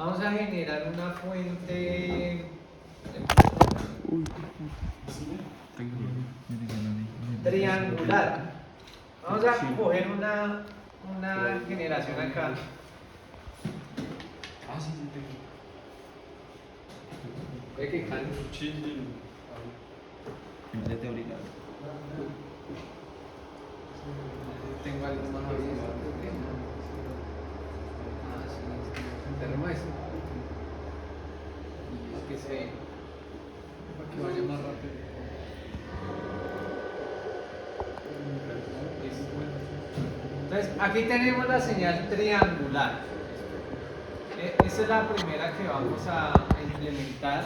Vamos a generar una fuente triangular. Vamos a coger una generación acá. Ve que cambia. Tengo algo más abierto. Ah, sí, te remuestro. Y es que se. Para que vaya más rápido. Entonces, aquí tenemos la señal triangular. Esa es la primera que vamos a implementar,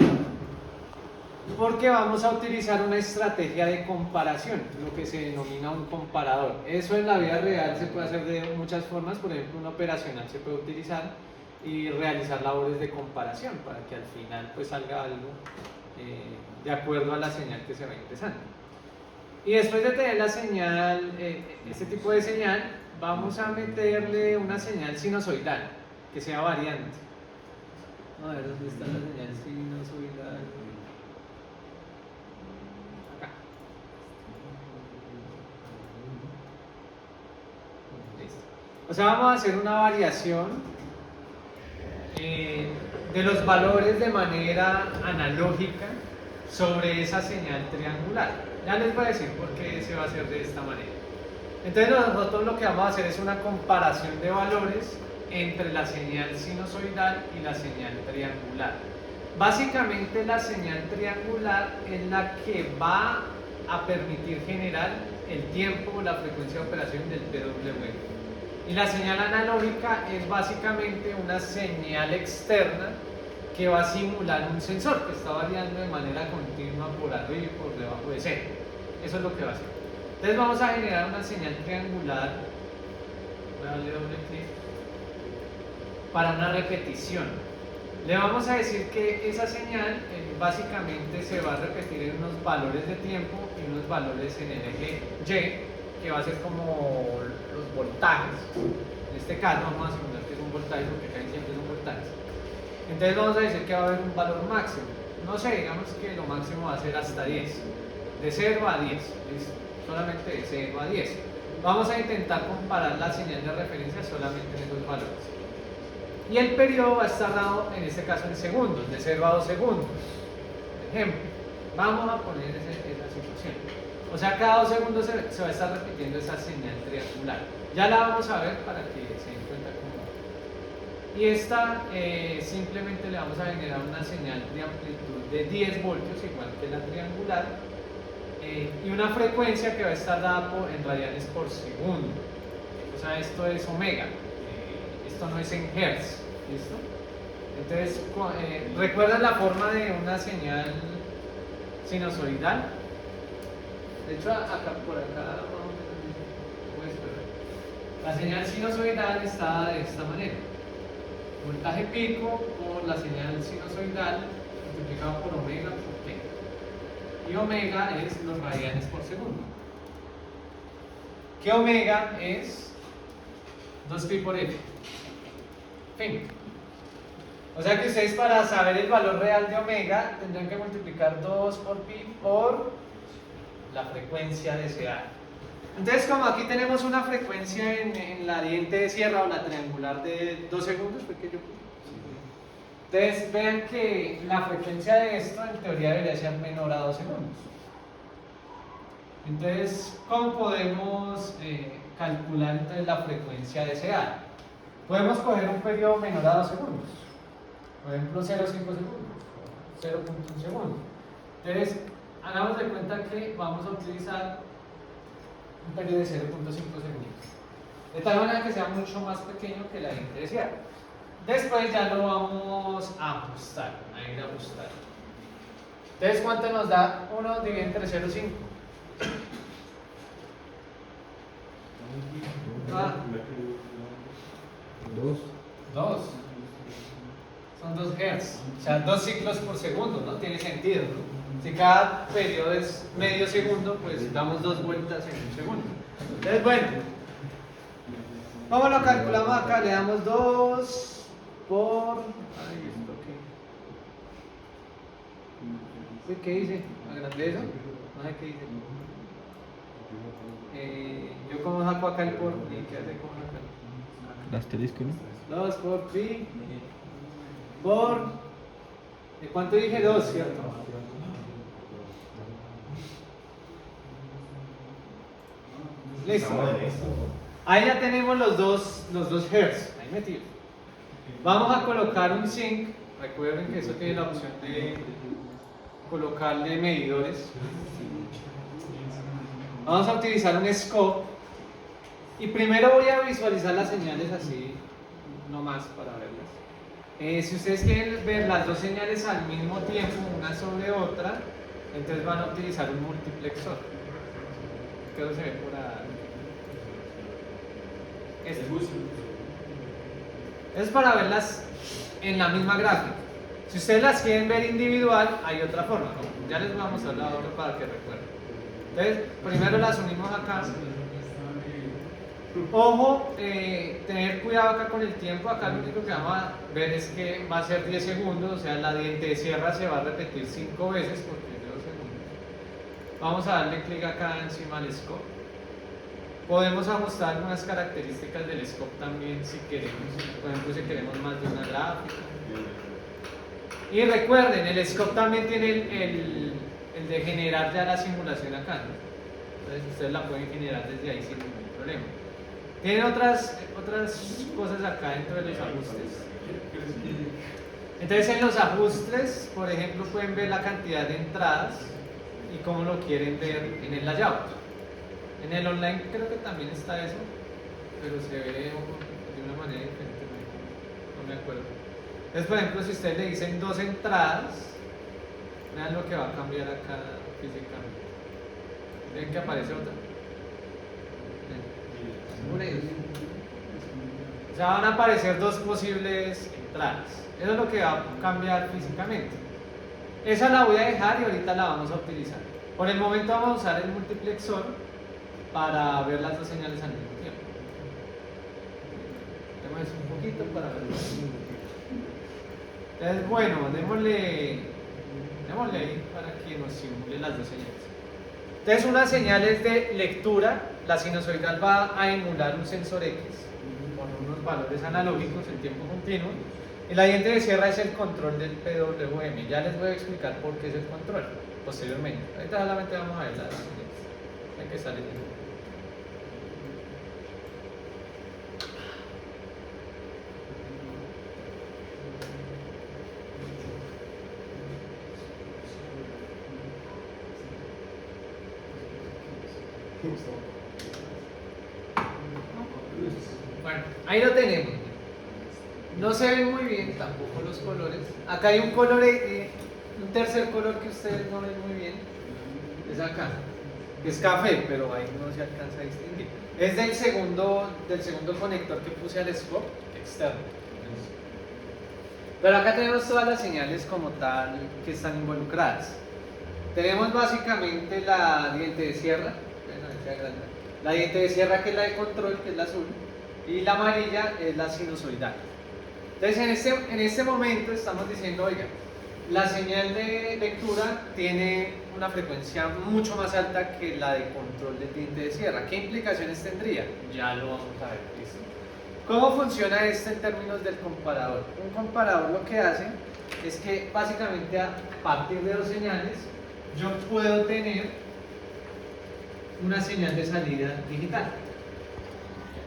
porque vamos a utilizar una estrategia de comparación, lo que se denomina un comparador. Eso en la vida real se puede hacer de muchas formas. Por ejemplo, una operacional se puede utilizar y realizar labores de comparación para que al final pues salga algo de acuerdo a la señal que se va ingresando. Y después de tener la señal, este tipo de señal, vamos a meterle una señal sinusoidal que sea variante. A ver, ¿dónde está la señal sinusoidal? Acá. Listo. O sea, vamos a hacer una variación de los valores de manera analógica sobre esa señal triangular. Ya les voy a decir por qué se va a hacer de esta manera. Entonces nosotros lo que vamos a hacer es una comparación de valores entre la señal sinusoidal y la señal triangular. Básicamente la señal triangular es la que va a permitir generar el tiempo o la frecuencia de operación del PWM. Y la señal analógica es básicamente una señal externa que va a simular un sensor que está variando de manera continua por arriba y por debajo de cero. Eso es lo que va a hacer. Entonces vamos a generar una señal triangular. Voy a darle doble clic para una repetición. Le vamos a decir que esa señal básicamente se va a repetir en unos valores de tiempo y unos valores en el eje Y, que va a ser como los voltajes. En este caso vamos a simular que es un voltaje porque acá siempre son voltajes. Entonces vamos a decir que va a haber un valor máximo. No sé, digamos que lo máximo va a ser hasta 10. De 0 a 10. ¿Listo? Solamente de 0 a 10. Vamos a intentar comparar la señal de referencia solamente en esos valores. Y el periodo va a estar dado, en este caso, en segundos, de 0 a 2 segundos. Por ejemplo, vamos a poner esa situación. O sea, cada 2 segundos se va a estar repitiendo esa señal triangular. Ya la vamos a ver para que se den cuenta cómo va. Y esta simplemente le vamos a generar una señal de amplitud de 10 voltios, igual que la triangular, y una frecuencia que va a estar dada en radianes por segundo. O sea, esto es omega. Esto no es en hertz, ¿listo? Entonces, ¿recuerdan la forma de una señal sinusoidal? De hecho, acá, por acá, pues, la señal sinusoidal está de esta manera. Voltaje pico por la señal sinusoidal multiplicado por omega por t. Y omega es los radianes por segundo. ¿Qué omega es? 2pi por f. Fin. O sea que ustedes, para saber el valor real de omega, tendrán que multiplicar 2 por pi por la frecuencia deseada. Entonces, como aquí tenemos una frecuencia en la diente de sierra o la triangular de 2 segundos, entonces vean que la frecuencia de esto en teoría debería ser menor a 2 segundos. Entonces, ¿cómo podemos calcular entonces la frecuencia deseada? Podemos coger un periodo menor a 2 segundos, por ejemplo 0,5 segundos, 0,1 segundo. Entonces, hagamos de cuenta que vamos a utilizar un periodo de 0,5 segundos, de tal manera que sea mucho más pequeño que la diente de sierra. Después ya lo vamos a ajustar, a ir a ajustar. Entonces, ¿cuánto nos da 1 dividido entre 0,5? Dos. Son 2 Hz. O sea, 2 ciclos por segundo, ¿no? Tiene sentido, ¿no? Si cada periodo es medio segundo, pues damos 2 vueltas en un segundo. Entonces, bueno, ¿cómo lo calculamos acá? Le damos 2 por... Ay, ¿esto qué? Uy, ¿qué dice? ¿Agrandé eso? No sé qué dice. Yo como saco acá el por y ¿qué hace con acá? El asterisco, ¿no? 2 por pi por... ¿De cuánto dije? 2, ¿cierto? Listo. Ahí ya tenemos los dos hertz ahí metidos. Vamos a colocar un sync. Recuerden que eso tiene la opción de colocarle medidores. Vamos a utilizar un scope. Y primero voy a visualizar las señales así, nomás para verlas. Si ustedes quieren ver las dos señales al mismo tiempo, una sobre otra, entonces van a utilizar un multiplexor. ¿Qué se ve por ahí? Es para verlas en la misma gráfica. Si ustedes las quieren ver individual, hay otra forma, ¿no? Ya les vamos a hablar otra para que recuerden. Entonces, primero las unimos acá. Ojo, tener cuidado acá con el tiempo. Acá lo único que vamos a ver es que va a ser 10 segundos, o sea, la diente de sierra se va a repetir 5 veces porque es de 2 segundos. Vamos a darle clic acá encima al scope. Podemos ajustar algunas características del scope también si queremos, por ejemplo si queremos más de una gráfica. Y recuerden, el scope también tiene el de generar ya la simulación acá, ¿no? Entonces ustedes la pueden generar desde ahí sin ningún problema. Tienen otras cosas acá dentro de los ajustes. Entonces en los ajustes, por ejemplo, pueden ver la cantidad de entradas y cómo lo quieren ver en el layout. En el online creo que también está eso, pero se ve de una manera diferente, no me acuerdo. Entonces, por ejemplo, si ustedes le dicen 2 entradas, vean lo que va a cambiar acá físicamente. ¿Ven que aparece otra? O sea, van a aparecer 2 posibles entradas. Eso es lo que va a cambiar físicamente. Esa la voy a dejar y ahorita la vamos a utilizar. Por el momento vamos a usar el multiplexor para ver las dos señales al mismo tiempo. Tenemos un poquito para verlo. Entonces, bueno, démosle ahí para que nos simule las dos señales. Entonces, una señal es de lectura. La sinusoidal va a emular un sensor X con unos valores analógicos en tiempo continuo. Y la diente de sierra es el control del PWM. Ya les voy a explicar por qué es el control posteriormente. Ahorita solamente vamos a ver las señales. Hay que salir. Bueno, ahí lo tenemos. No se ven muy bien tampoco los colores. Acá hay un color, un tercer color que ustedes no ven muy bien. Es acá. Es café, pero ahí no se alcanza a distinguir. Es del segundo conector que puse al scope externo. Pero acá tenemos todas las señales como tal que están involucradas. Tenemos básicamente la diente de sierra. La diente de sierra que es la de control, que es la azul, y la amarilla es la sinusoidal. Entonces en este momento estamos diciendo, oiga, la señal de lectura tiene una frecuencia mucho más alta que la de control de diente de sierra. ¿Qué implicaciones tendría? Ya lo vamos a ver. ¿Listo? ¿Cómo funciona esto en términos del comparador? Un comparador lo que hace es que básicamente a partir de dos señales yo puedo tener una señal de salida digital.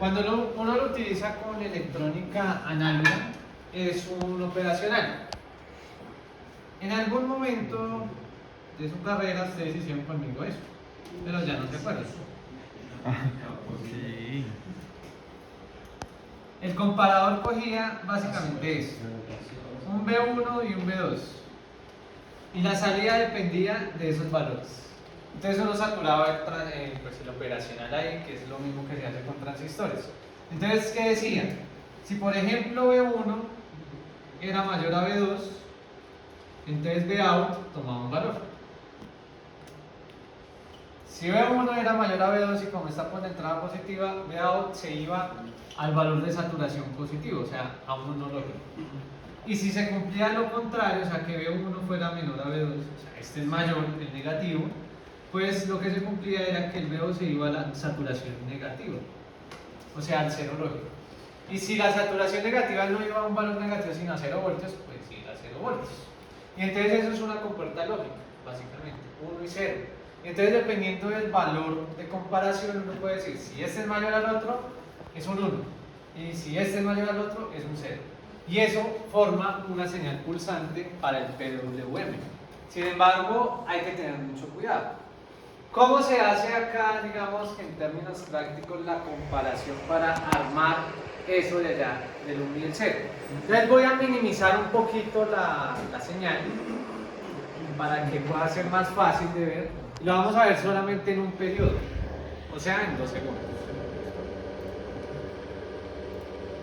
Cuando uno lo utiliza con electrónica análoga, es un operacional. En algún momento de su carrera ustedes hicieron conmigo eso, pero ya no se acuerdan. Sí. El comparador cogía básicamente eso, un B1 y un B2, y la salida dependía de esos valores. Entonces uno saturaba pues el operacional ahí, que es lo mismo que se hace con transistores. Entonces, ¿qué decía? Si por ejemplo B1 era mayor a B2, entonces Bout tomaba un valor. Si B1 era mayor a B2 y como está por entrada positiva, B2 se iba al valor de saturación positivo, o sea, a un 1 lógico. Y si se cumplía lo contrario, o sea, que B1 fuera menor a B2, o sea, este es mayor, el negativo, pues lo que se cumplía era que el B2 se iba a la saturación negativa, o sea, al 0 lógico. Y si la saturación negativa no iba a un valor negativo sino a 0 voltios, pues iba a 0 voltios. Y entonces eso es una compuerta lógica, básicamente, 1 y 0. Y entonces dependiendo del valor de comparación uno puede decir, si este es mayor al otro, es un 1. Y si este es mayor al otro, es un 0. Y eso forma una señal pulsante para el PWM. Sin embargo, hay que tener mucho cuidado. ¿Cómo se hace acá, digamos, en términos prácticos, la comparación para armar eso de allá, del 1 y el 0? Entonces voy a minimizar un poquito la señal para que pueda ser más fácil de ver. Y lo vamos a ver solamente en un periodo, o sea, en 2 segundos.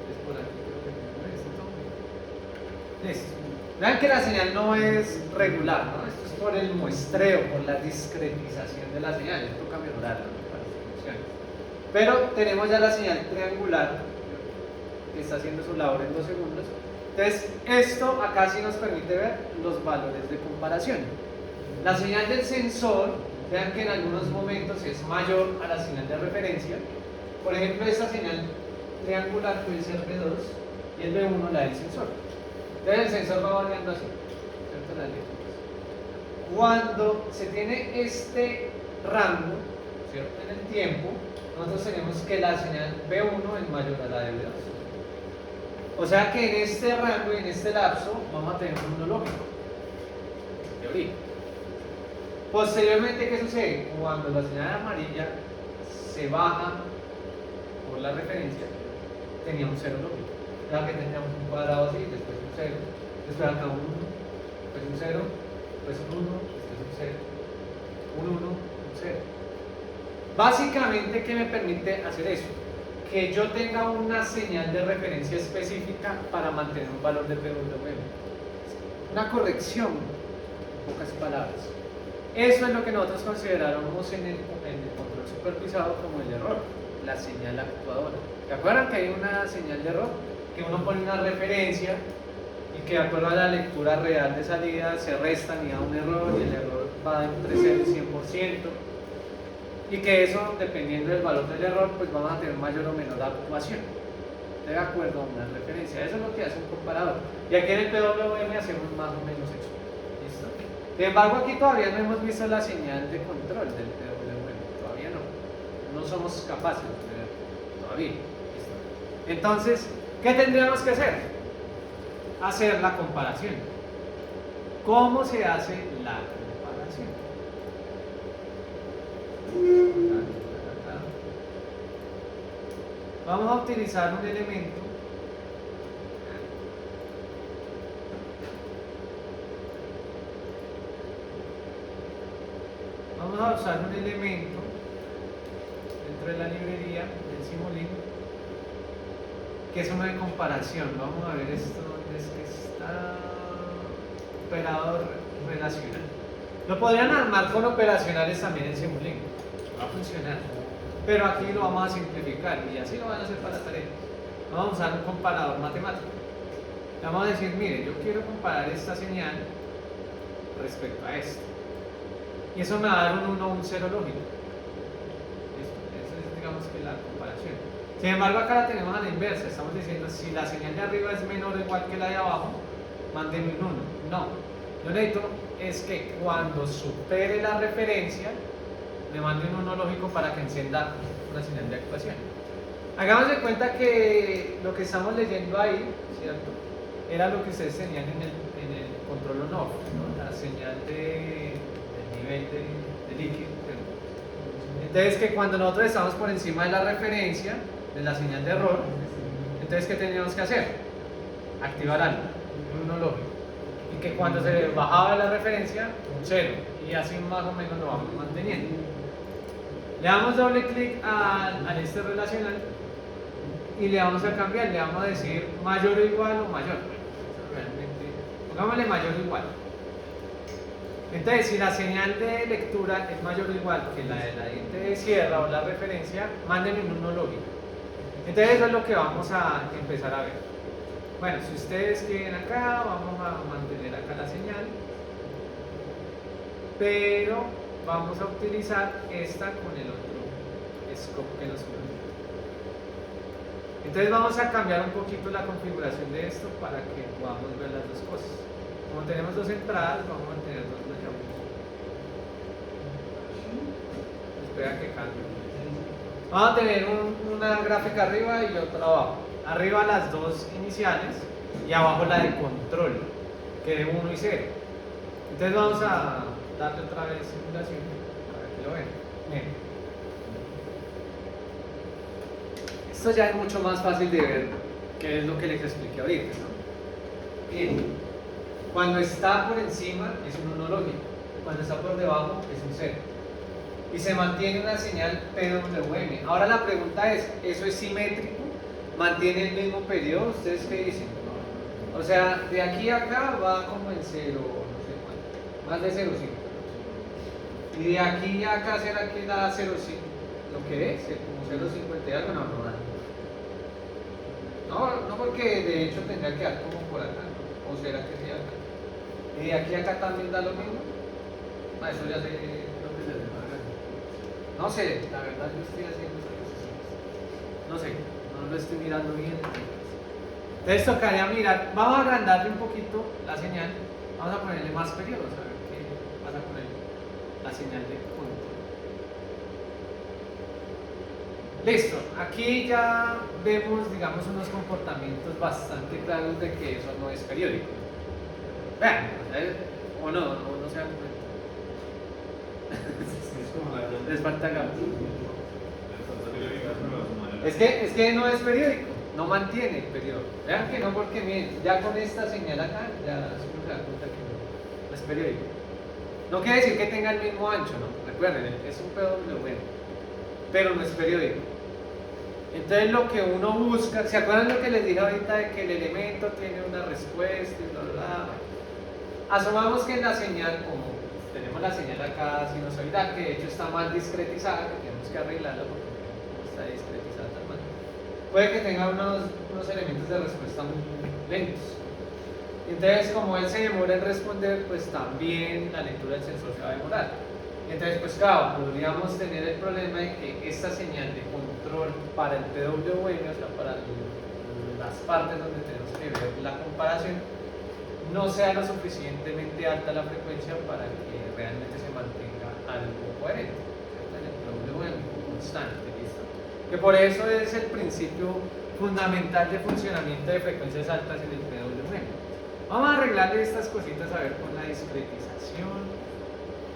Es por aquí, creo que esto. Listo. Vean que la señal no es regular, ¿no? Esto es por el muestreo, por la discretización de la señal. Esto toca mejorarla, ¿no? Para que funcione. Pero tenemos ya la señal triangular que está haciendo su labor en 2 segundos. Entonces, esto acá sí nos permite ver los valores de comparación. La señal del sensor, vean que en algunos momentos es mayor a la señal de referencia. Por ejemplo, esta señal triangular puede ser B2 y el B1 la del sensor. Entonces el sensor va variando así, ¿cierto? Las letras. Cuando se tiene este rango, ¿cierto? En el tiempo, nosotros tenemos que la señal B1 es mayor a la de B2. O sea que en este rango y en este lapso vamos a tener un 1 lógico. En teoría. Posteriormente, ¿qué sucede? Cuando la señal amarilla se baja por la referencia, tenía un 0 lógico. Ya que teníamos un cuadrado así, después un 0, después acá un 1, después un 0, después un 1, después un 0, un 1, un 0. Básicamente, ¿qué me permite hacer eso? Que yo tenga una señal de referencia específica para mantener un valor de PWM. Una corrección, en pocas palabras. Eso es lo que nosotros consideramos en el control supervisado como el error, la señal actuadora. ¿Se acuerdan que hay una señal de error? Que uno pone una referencia y que de acuerdo a la lectura real de salida se restan y da un error y el error va entre 0 y 100%. Y que eso, dependiendo del valor del error, pues vamos a tener mayor o menor actuación de acuerdo a una referencia. Eso es lo que hace un comparador. Y aquí en el PWM hacemos más o menos eso. ¿Listo? Sin embargo, aquí todavía no hemos visto la señal de control del PWM. Todavía no. No somos capaces de ver todavía. ¿Listo? Entonces, ¿qué tendríamos que hacer? Hacer la comparación. ¿Cómo se hace la comparación? Vamos a utilizar un elemento dentro de la librería del Simulink que es uno de comparación. Vamos a ver esto donde es que está. Operador relacional. Lo podrían armar con operacionales también en Simulink, va a funcionar, pero aquí lo vamos a simplificar y así lo van a hacer para tareas. Vamos a usar un comparador matemático. Le vamos a decir, mire, yo quiero comparar esta señal respecto a esto, y eso me va a dar un 1 o un 0 lógico. Eso es, digamos, que la comparación. Sin embargo, acá la tenemos a la inversa. Estamos diciendo, si la señal de arriba es menor o igual que la de abajo, mándenme un 1. No, yo necesito es que cuando supere la referencia me mande un 1 lógico para que encienda una señal de actuación. Hagamos de cuenta que lo que estamos leyendo ahí, ¿cierto? Era lo que ustedes tenían en el control on-off, ¿no? La señal del nivel de líquido, ¿cierto? Entonces, que cuando nosotros estamos por encima de la referencia de la señal de error, entonces, ¿qué teníamos que hacer? Activar algo, un 1 lógico. Y que cuando se bajaba de la referencia, un 0. Y así más o menos lo vamos manteniendo. Le damos doble clic al este relacional y le vamos a cambiar, le vamos a decir mayor o igual o mayor. Realmente, pongámosle mayor o igual. Entonces, si la señal de lectura es mayor o igual que la de la diente de sierra o la referencia, mándenme un 1 lógico. Entonces, eso es lo que vamos a empezar a ver. Bueno, si ustedes quieren acá, vamos a mantener acá la señal, pero vamos a utilizar esta con el otro scope que nos permite. Entonces vamos a cambiar un poquito la configuración de esto para que podamos ver las dos cosas. Como tenemos dos entradas, vamos a tener dos mayores. Espera que cambie. Vamos a tener una gráfica arriba y otra abajo. Arriba las dos iniciales y abajo la de control, que de 1 y 0. Entonces vamos a darle otra vez simulación para que lo vean. Bien. Esto ya es mucho más fácil de ver, que es lo que les expliqué ahorita, ¿no? Bien. Cuando está por encima es un 1 lógico, cuando está por debajo es un 0. Y se mantiene una señal PWM. Ahora la pregunta es, ¿eso es simétrico? ¿Mantiene el mismo periodo? ¿Ustedes qué dicen? O sea, de aquí a acá va como en 0, no sé cuánto, más de 0,5. Y de aquí a acá será que da 0,5, lo que es, como 0,50 y algo, no. No, porque de hecho tendría que dar como por acá, ¿no? ¿O será que sí acá? ¿Y de aquí a acá también da lo mismo? Ah, eso ya sé lo que se llama. No sé, la verdad yo estoy haciendo esas cosas. No sé, no lo estoy mirando bien. Entonces tocaría mirar, vamos a agrandarle un poquito la señal, vamos a ponerle más periodos, a ver qué pasa con la señal de control. Listo, aquí ya vemos, digamos, unos comportamientos bastante claros de que eso no es periódico. Vean, o no se dan cuenta. Les falta gama. Es que no es periódico, no mantiene el periodo. Vean que no, porque miren, ya con esta señal acá, ya se dan cuenta que no es periódico. No quiere decir que tenga el mismo ancho, ¿no? Recuerden, es un PWM, pero no es periódico. Entonces lo que uno busca, ¿se acuerdan lo que les dije ahorita de que el elemento tiene una respuesta y bla, bla, bla? Asumamos que en la señal, como tenemos la señal acá sinusoidal, que de hecho está mal discretizada, que tenemos que arreglarla porque no está discretizada tan mal, puede que tenga unos elementos de respuesta muy lentos. Entonces, como él se demora en responder, pues también la lectura del sensor se va a demorar. Entonces, pues claro, podríamos tener el problema de que esta señal de control para el PWM, o sea, para las partes donde tenemos que ver la comparación, no sea lo suficientemente alta la frecuencia para que realmente se mantenga algo coherente, ¿cierto? El PWM constante, ¿listo? Que por eso es el principio fundamental de funcionamiento de frecuencias altas en el PWM. Vamos a arreglarle estas cositas a ver con la discretización.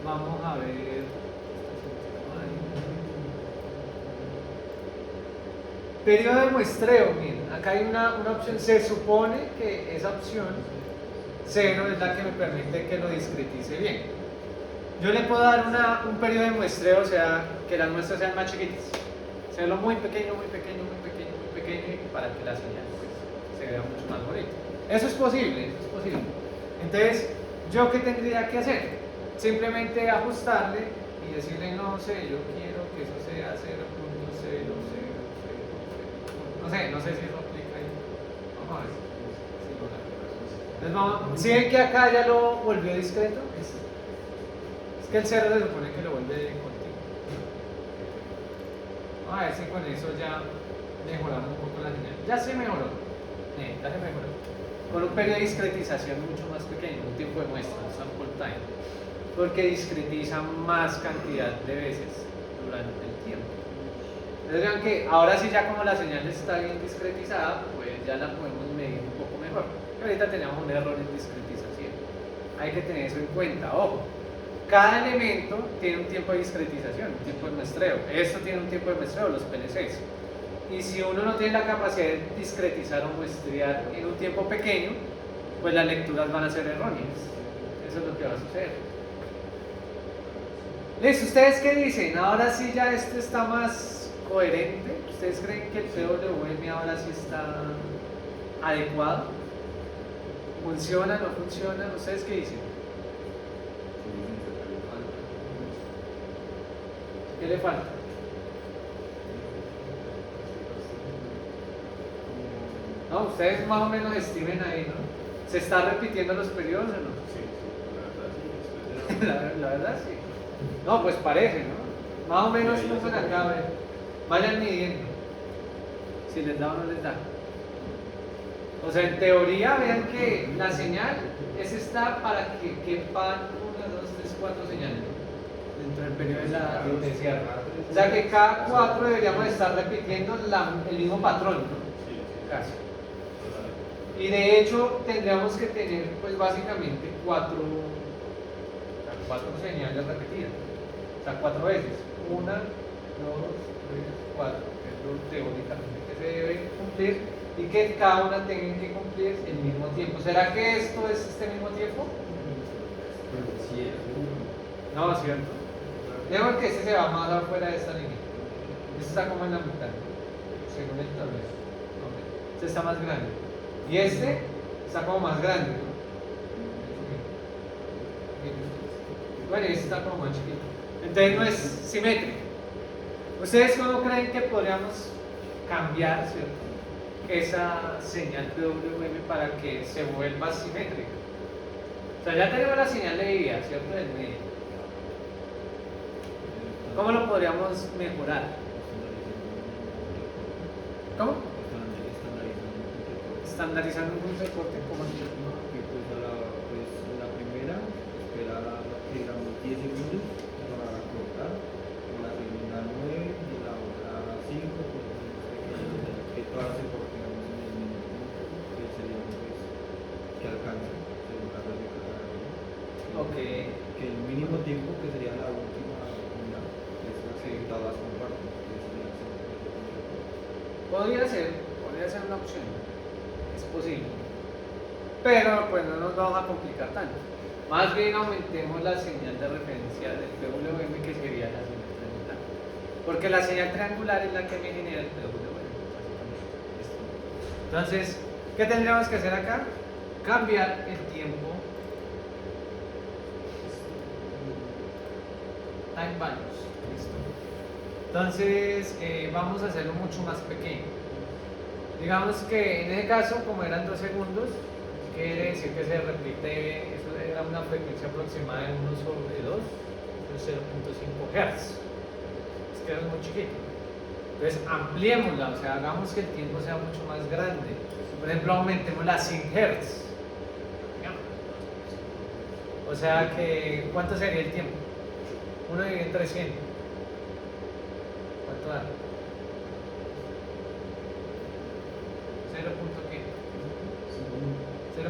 Vamos a ver. Periodo de muestreo. Miren, acá hay una opción. Se supone que esa opción 0 es la que me permite que lo discretice bien. Yo le puedo dar un periodo de muestreo, o sea, que las muestras sean más chiquitas. Hacerlo muy pequeño, para que la señal pues, se vea mucho más bonita. Eso es posible, Entonces, ¿yo qué tendría que hacer? Simplemente ajustarle y decirle, no sé, yo quiero que eso sea 0.000. No sé si eso aplica ahí. Vamos a ver. Entonces, ¿sí ven que acá ya lo volvió discreto? Es que el 0 se supone que lo vuelve continuo. Vamos a ver si con eso ya mejoramos un poco la señal. Ya se mejoró. Con un periodo de discretización mucho más pequeño, un tiempo de muestra, un sample time. Porque discretiza más cantidad de veces durante el tiempo. Entonces vean que ahora sí ya como la señal está bien discretizada, pues ya la podemos medir un poco mejor. Y ahorita tenemos un error en discretización. Hay que tener eso en cuenta, ojo. Cada elemento tiene un tiempo de discretización, un tiempo de muestreo. Esto tiene un tiempo de muestreo, los PLCs. Y si uno no tiene la capacidad de discretizar o muestrear en un tiempo pequeño, pues las lecturas van a ser erróneas. Eso es lo que va a suceder. Listo, ¿ustedes qué dicen? Ahora sí ya esto está más coherente. ¿Ustedes creen que el PWM ahora sí está adecuado? ¿Funciona? ¿No funciona? ¿Ustedes qué dicen? ¿Qué le falta? No, ustedes más o menos estimen ahí, ¿no? ¿Se está repitiendo los periodos o no? Sí, la verdad sí. La verdad sí. No, pues parece, ¿no? Más o menos pongan acá, a ver. Vayan midiendo. Si les da o no les da. O sea, en teoría, vean que la señal es esta para que quepan 1, 2, 3, 4 señales, ¿no? Dentro del periodo de la de cierre. O sea que cada 4 deberíamos estar repitiendo el mismo patrón, ¿no? Sí, Casi. Y de hecho tendríamos que tener pues básicamente 4 señales repetidas. O sea, 4 veces. 1, 2, 3, 4. Es lo teóricamente que se debe cumplir y que cada una tenga que cumplir el mismo tiempo. ¿Será que esto es este mismo tiempo? No, ¿cierto? Digamos que este se va más afuera de esta línea. Este está como en la mitad, según el tablero. Este está más grande. Y este está como más grande, ¿no? Bueno, y este está como más chiquito. Entonces no es simétrico. ¿Ustedes cómo creen que podríamos cambiar, ¿cierto?, esa señal PWM para que se vuelva simétrica? O sea, ya tenemos la señal de ida, ¿cierto?, del medio. ¿Cómo lo podríamos mejorar? ¿Cómo? Estandarizando un punto de corte, ¿cómo así? La primera espera que digamos 10 segundos para cortar, la segunda 9 y la otra 5, que todas se corten en el mismo tiempo, que sería pues que alcance según la regla de cada uno. Ok. Que el mínimo tiempo que sería la última una es la que todas comparten, que sería el Podría ser una opción, es posible, pero pues no nos vamos a complicar tanto. Más bien aumentemos la señal de referencia del PWM, que sería la señal triangular, porque la señal triangular es la que me genera el PWM, básicamente. ¿Listo? Entonces, ¿qué tendríamos que hacer acá? Cambiar el tiempo, time values. ¿Listo? Entonces vamos a hacerlo mucho más pequeño. Digamos que en ese caso, como eran 2 segundos, quiere decir que se repite, eso era una frecuencia aproximada de 1/2, es 0.5 Hz. Es que es muy chiquito. Entonces ampliémosla, o sea, hagamos que el tiempo sea mucho más grande. Por ejemplo, aumentémosla a 100 Hz. O sea que, ¿cuánto sería el tiempo? 1 dividido entre 100. ¿Cuánto da? 0. ¿Qué? 0.01.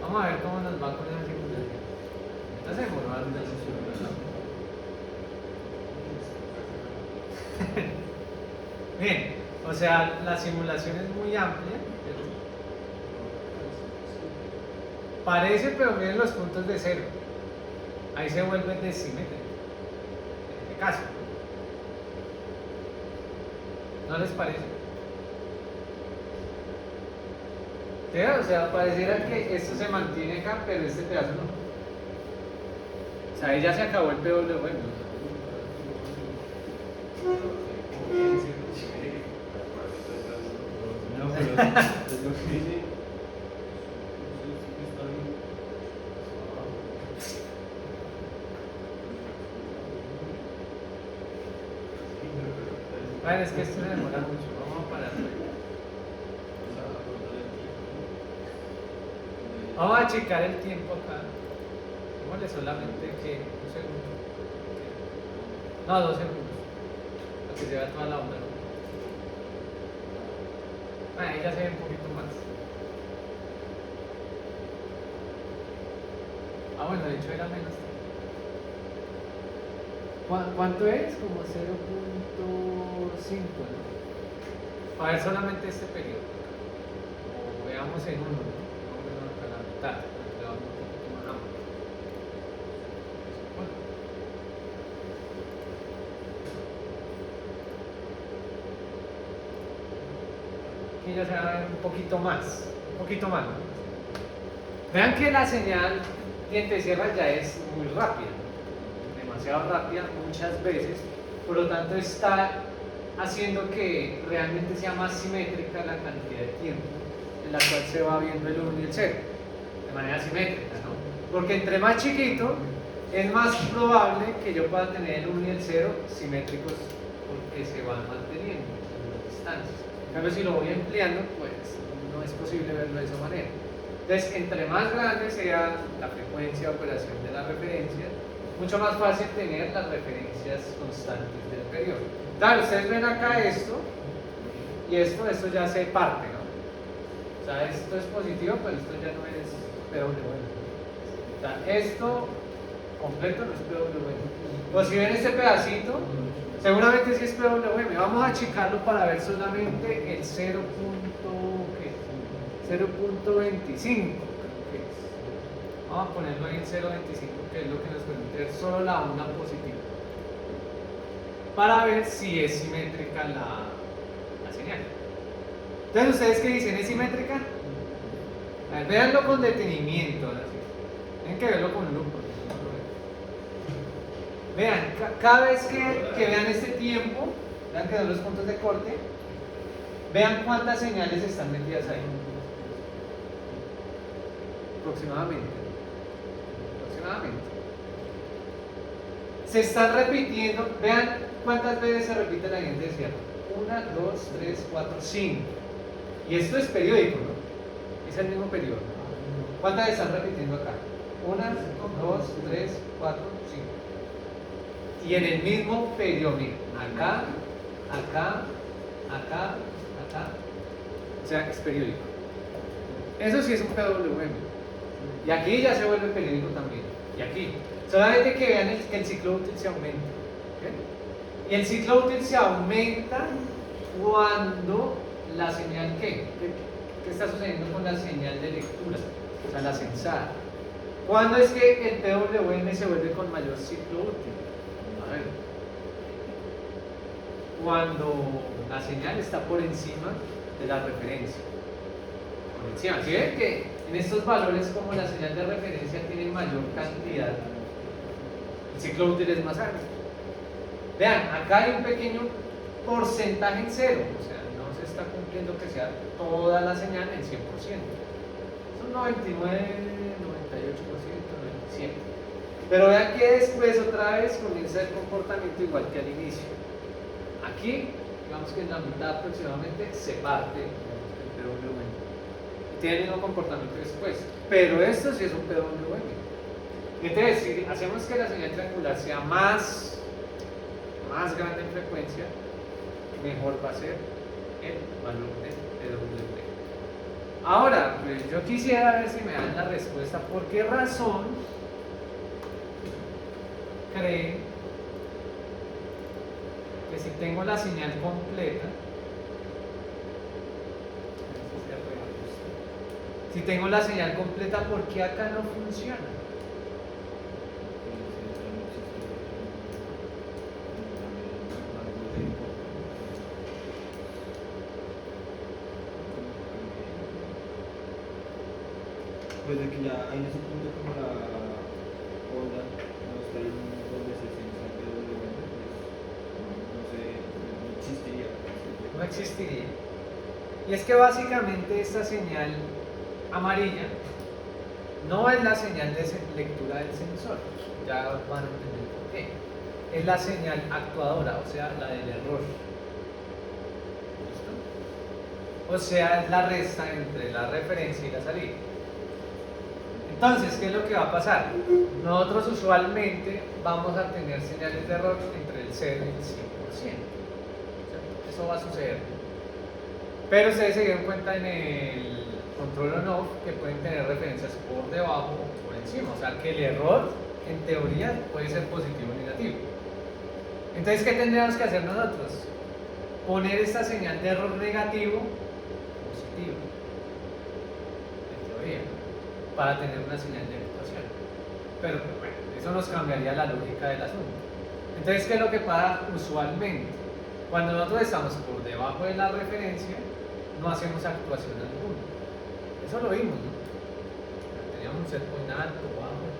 Vamos a ver cómo nos va con esa simulación. Entonces demoró una simulación. Bien, o sea, la simulación es muy amplia. Parece, pero miren los puntos de 0. Ahí se vuelve desimétrico. En este caso. ¿No les parece? ¿Sí? O sea, pareciera que esto se mantiene acá, pero este pedazo no. O sea, ahí ya se acabó el PWM. No, pero es lo que dice. Bueno, es que esto se demora mucho. Vamos a parar. Vamos a checar el tiempo acá. Démosle solamente que 1 segundo. No, 2 segundos. Para que se vea toda la onda. Ahí ya se ve un poquito más. Ah, bueno, de hecho era menos. ¿Cuánto es? Como 0.5, ¿no? A ver, solamente este periodo. O veamos en uno, ¿no? Vamos a ver acá la mitad, le damos un poquito más amplio. Bueno. Aquí ya se va a ver un poquito más, ¿no? Vean que la señal diente de sierra ya es muy rápida, demasiado rápida muchas veces, por lo tanto está haciendo que realmente sea más simétrica la cantidad de tiempo en la cual se va viendo el 1 y el 0, de manera simétrica, ¿no? Porque entre más chiquito es más probable que yo pueda tener el 1 y el 0 simétricos porque se van manteniendo las distancias. En cambio, si lo voy ampliando, pues no es posible verlo de esa manera. Entonces, entre más grande sea la frecuencia de operación de la referencia, mucho más fácil tener las referencias constantes del periodo. Claro, ustedes ven acá esto, y esto ya se parte, ¿no? O sea, esto es positivo, pero esto ya no es PWM. O sea, esto completo no es PWM. O si ven este pedacito, seguramente sí es PWM. Vamos a achicarlo para ver solamente el 0.25. Vamos a ponerlo ahí en 0.25, que es lo que nos permite ver solo la onda positiva. Para ver si es simétrica la señal. Entonces, ¿ustedes qué dicen? ¿Es simétrica? A ver, véanlo con detenimiento. Ahora sí. Tienen que verlo con lupa. Vean, cada vez que vean este tiempo, vean que son los puntos de corte, vean cuántas señales están metidas ahí. Aproximadamente. Se están repitiendo, vean cuántas veces se repite la diente de sierra. 1, 2, 3, 4, 5. Y esto es periódico, ¿no? Es el mismo periodo. ¿Cuántas están repitiendo acá? 1, 2, 3, 4, 5. Y en el mismo periodo, miren, acá, acá, acá, acá. O sea, es periódico. Eso sí es un PWM. Y aquí ya se vuelve periódico también. Y aquí. Solamente que vean que el ciclo útil se aumenta. ¿Okay? Y el ciclo útil se aumenta cuando la señal ¿qué está sucediendo con la señal de lectura? O sea, la sensada. ¿Cuándo es que el PWM se vuelve con mayor ciclo útil? A ver. Cuando la señal está por encima de la referencia. Por encima. ¿Sí ven que en estos valores, como la señal de referencia tiene mayor cantidad, el ciclo útil es más alto? Vean, acá hay un pequeño porcentaje en cero, o sea, no se está cumpliendo que sea toda la señal en 100%. Son 99, 98%, 97%. Pero vean que después otra vez comienza el comportamiento igual que al inicio. Aquí, digamos que en la mitad aproximadamente se parte el PWM. Tiene el mismo comportamiento después. Pero esto sí es un PWM. Entonces, si hacemos que la señal triangular sea más grande en frecuencia, mejor va a ser el valor del PWM. Ahora, pues yo quisiera ver si me dan la respuesta. ¿Por qué razón creen que si tengo la señal completa, si tengo la señal completa, ¿por qué acá no funciona? Pues de que ya en ese punto como la onda no está ahí donde se sienta el PWM, pues no sé, no existiría. No existiría. Y es que básicamente esta señal amarilla no es la señal de lectura del sensor, ya van a entender por qué. Es la señal actuadora, o sea, la del error. ¿Listo? O sea, es la resta entre la referencia y la salida. Entonces, ¿qué es lo que va a pasar? Nosotros usualmente vamos a tener señales de error entre el 0 y el 100%. Eso va a suceder. Pero ustedes se dieron cuenta en el control on-off que pueden tener referencias por debajo o por encima. O sea, que el error, en teoría, puede ser positivo o negativo. Entonces, ¿qué tendríamos que hacer nosotros? Poner esta señal de error negativo positivo. En teoría, para tener una señal de actuación. Pero bueno, eso nos cambiaría la lógica del asunto. Entonces, ¿qué es lo que pasa usualmente? Cuando nosotros estamos por debajo de la referencia, no hacemos actuación alguna. Eso lo vimos, ¿no? Teníamos un set point alto, bajo.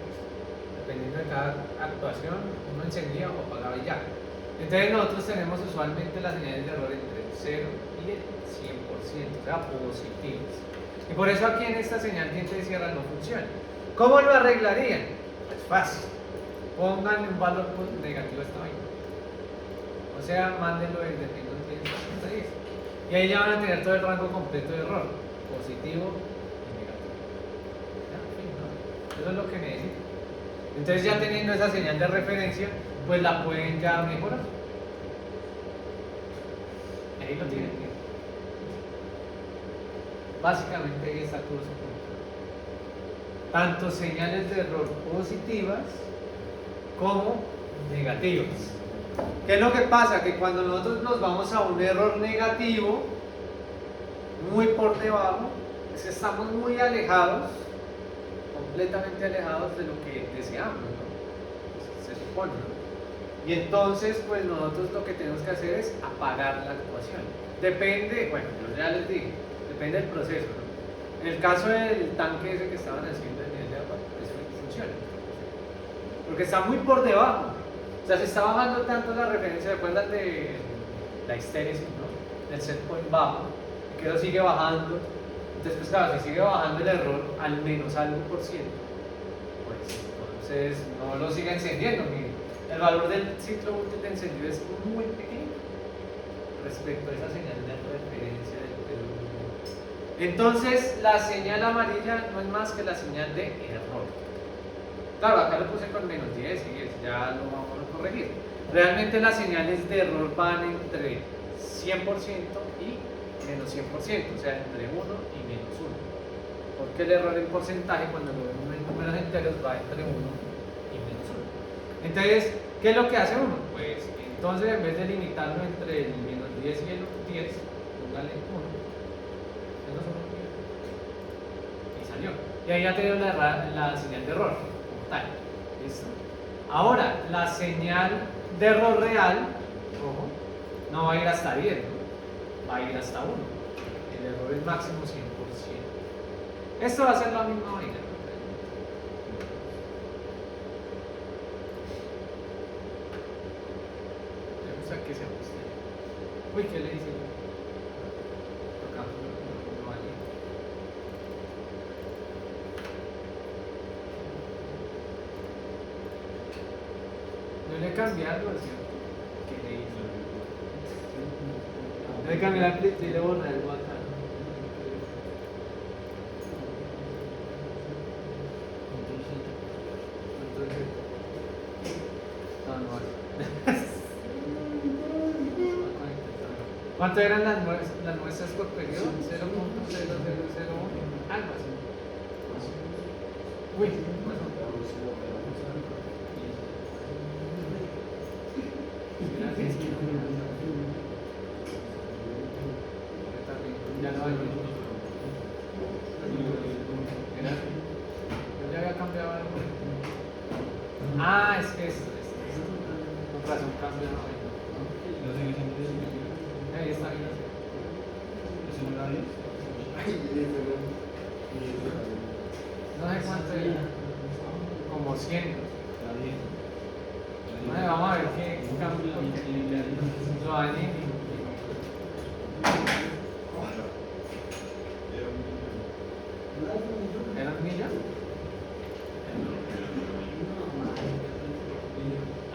dependiendo de cada actuación, uno encendía o apagaba y ya. Entonces nosotros tenemos usualmente las señales de error entre el 0 y el 100%, o sea, positivos. Y por eso aquí en esta señal diente de sierra no funciona. ¿Cómo lo arreglarían? Pues fácil. Pónganle un valor negativo a esta vaina. O sea, mándenlo desde menos 10 hasta 10. Y ahí ya van a tener todo el rango completo de error. Positivo y negativo. Ya, en fin, ¿no? Eso es lo que necesitan. Entonces ya teniendo esa señal de referencia, pues la pueden ya mejorar. Ahí lo tienen. Básicamente ahí está todo su punto. Tanto señales de error positivas como negativas. ¿Qué es lo que pasa? Que cuando nosotros nos vamos a un error negativo, muy por debajo, es que estamos muy alejados, completamente alejados de lo que deseamos, ¿no? Se supone, ¿no? Y entonces, pues nosotros lo que tenemos que hacer es apagar la actuación. Depende, bueno, yo ya les dije, depende del proceso, ¿no? En el caso del tanque ese que estaban haciendo en el de agua, pues funciona. Porque está muy por debajo. O sea, se está bajando tanto la referencia, ¿recuerdan de la histéresis, ¿no? Del set point bajo, que eso sigue bajando. Entonces, pues claro, si sigue bajando el error al menos algo por ciento, pues entonces no lo siga encendiendo. Miren, el valor del ciclo útil de encendido es muy pequeño respecto a esa señal de referencia del PWM. Entonces, la señal amarilla no es más que la señal de error. Claro, acá lo puse con menos 10 y 10, ya lo vamos a corregir. Realmente las señales de error van entre 100% y menos 100%, o sea, entre 1 y menos 1. Porque el error en porcentaje, cuando lo vemos en números enteros, va entre 1 y menos 1. Entonces, ¿qué es lo que hace uno? Pues entonces, en vez de limitarlo entre el menos 10 y el 10, póngale 1, menos 1, y salió. Y ahí ya tenemos la señal de error. ¿Listo? Ahora, la señal de error real, ojo, no va a ir hasta 10, ¿no? Va a ir hasta 1. El error es máximo 100%. Esto va a ser la misma vaina, ¿no? Me gusta que se ajuste. Uy, ¿qué le dice? Acá, no vale. Debe cambiarlo, ¿cierto? ¿Qué le hizo? Debe cambiar el plito y le borra el acá. Entonces, no. ¿Cuánto eran las muestras por periodo? 0.0001, algo así. Uy, ya no hay. Yo ya había cambiado algo. Ah, es que esto. Con razón cambia. No sé qué siempre. Ahí está bien. ¿Es un radio? No sé cuánto era. Como 100. Nadie. Vamos a ver qué cambio. Lo dañé. ¿Era un millón?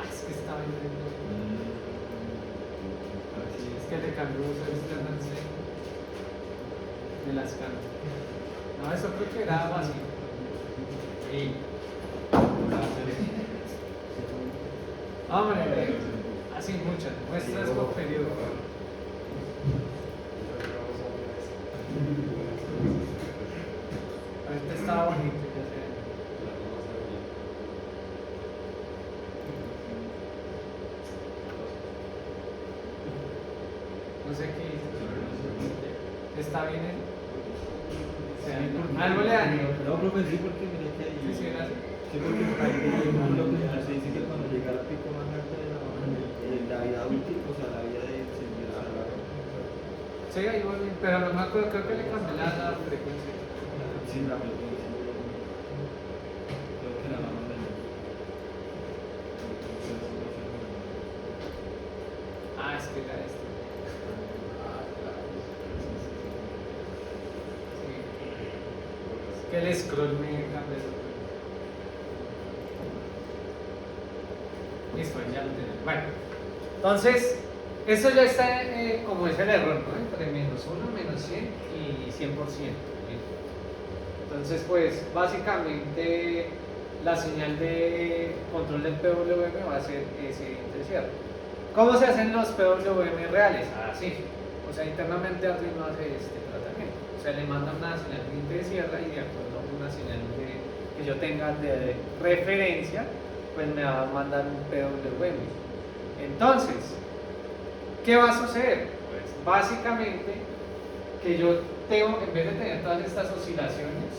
Es que estaba bien. Es que le cambió uso externo de las cartas. No, eso creo que era básico. Sí. Hombre, así muchas muestras por periodo. Este estaba bonito, ya sé. No sé qué hizo. ¿Está bien? Algo le dañó. No, profe, sí, porque mira que ahí. Sí, gracias. Sí, porque lo que se dice que cuando llega al pico más alto de la vida útil, o sea, la vida de encender a la. Sí, ahí voy bien, pero no me acuerdo, creo que le cambié la frecuencia. Sí, la frecuencia. Creo que la vamos a ver. Que el scroll me cambie eso. Listo, ya lo tenemos. Bueno, entonces, eso ya está como es el error, ¿no? Entre -1, -100 y 100%. ¿Sí? Entonces, pues, básicamente, la señal de control del PWM va a ser ese intercierre. ¿Cómo se hacen los PWM reales? Así. O sea, internamente Arduino hace este tratamiento. O sea, le manda una señal de intercierre y de acuerdo a una señal que yo tenga de referencia, pues me va a mandar un PWM. Entonces, ¿qué va a suceder? Pues básicamente que yo tengo, en vez de tener todas estas oscilaciones,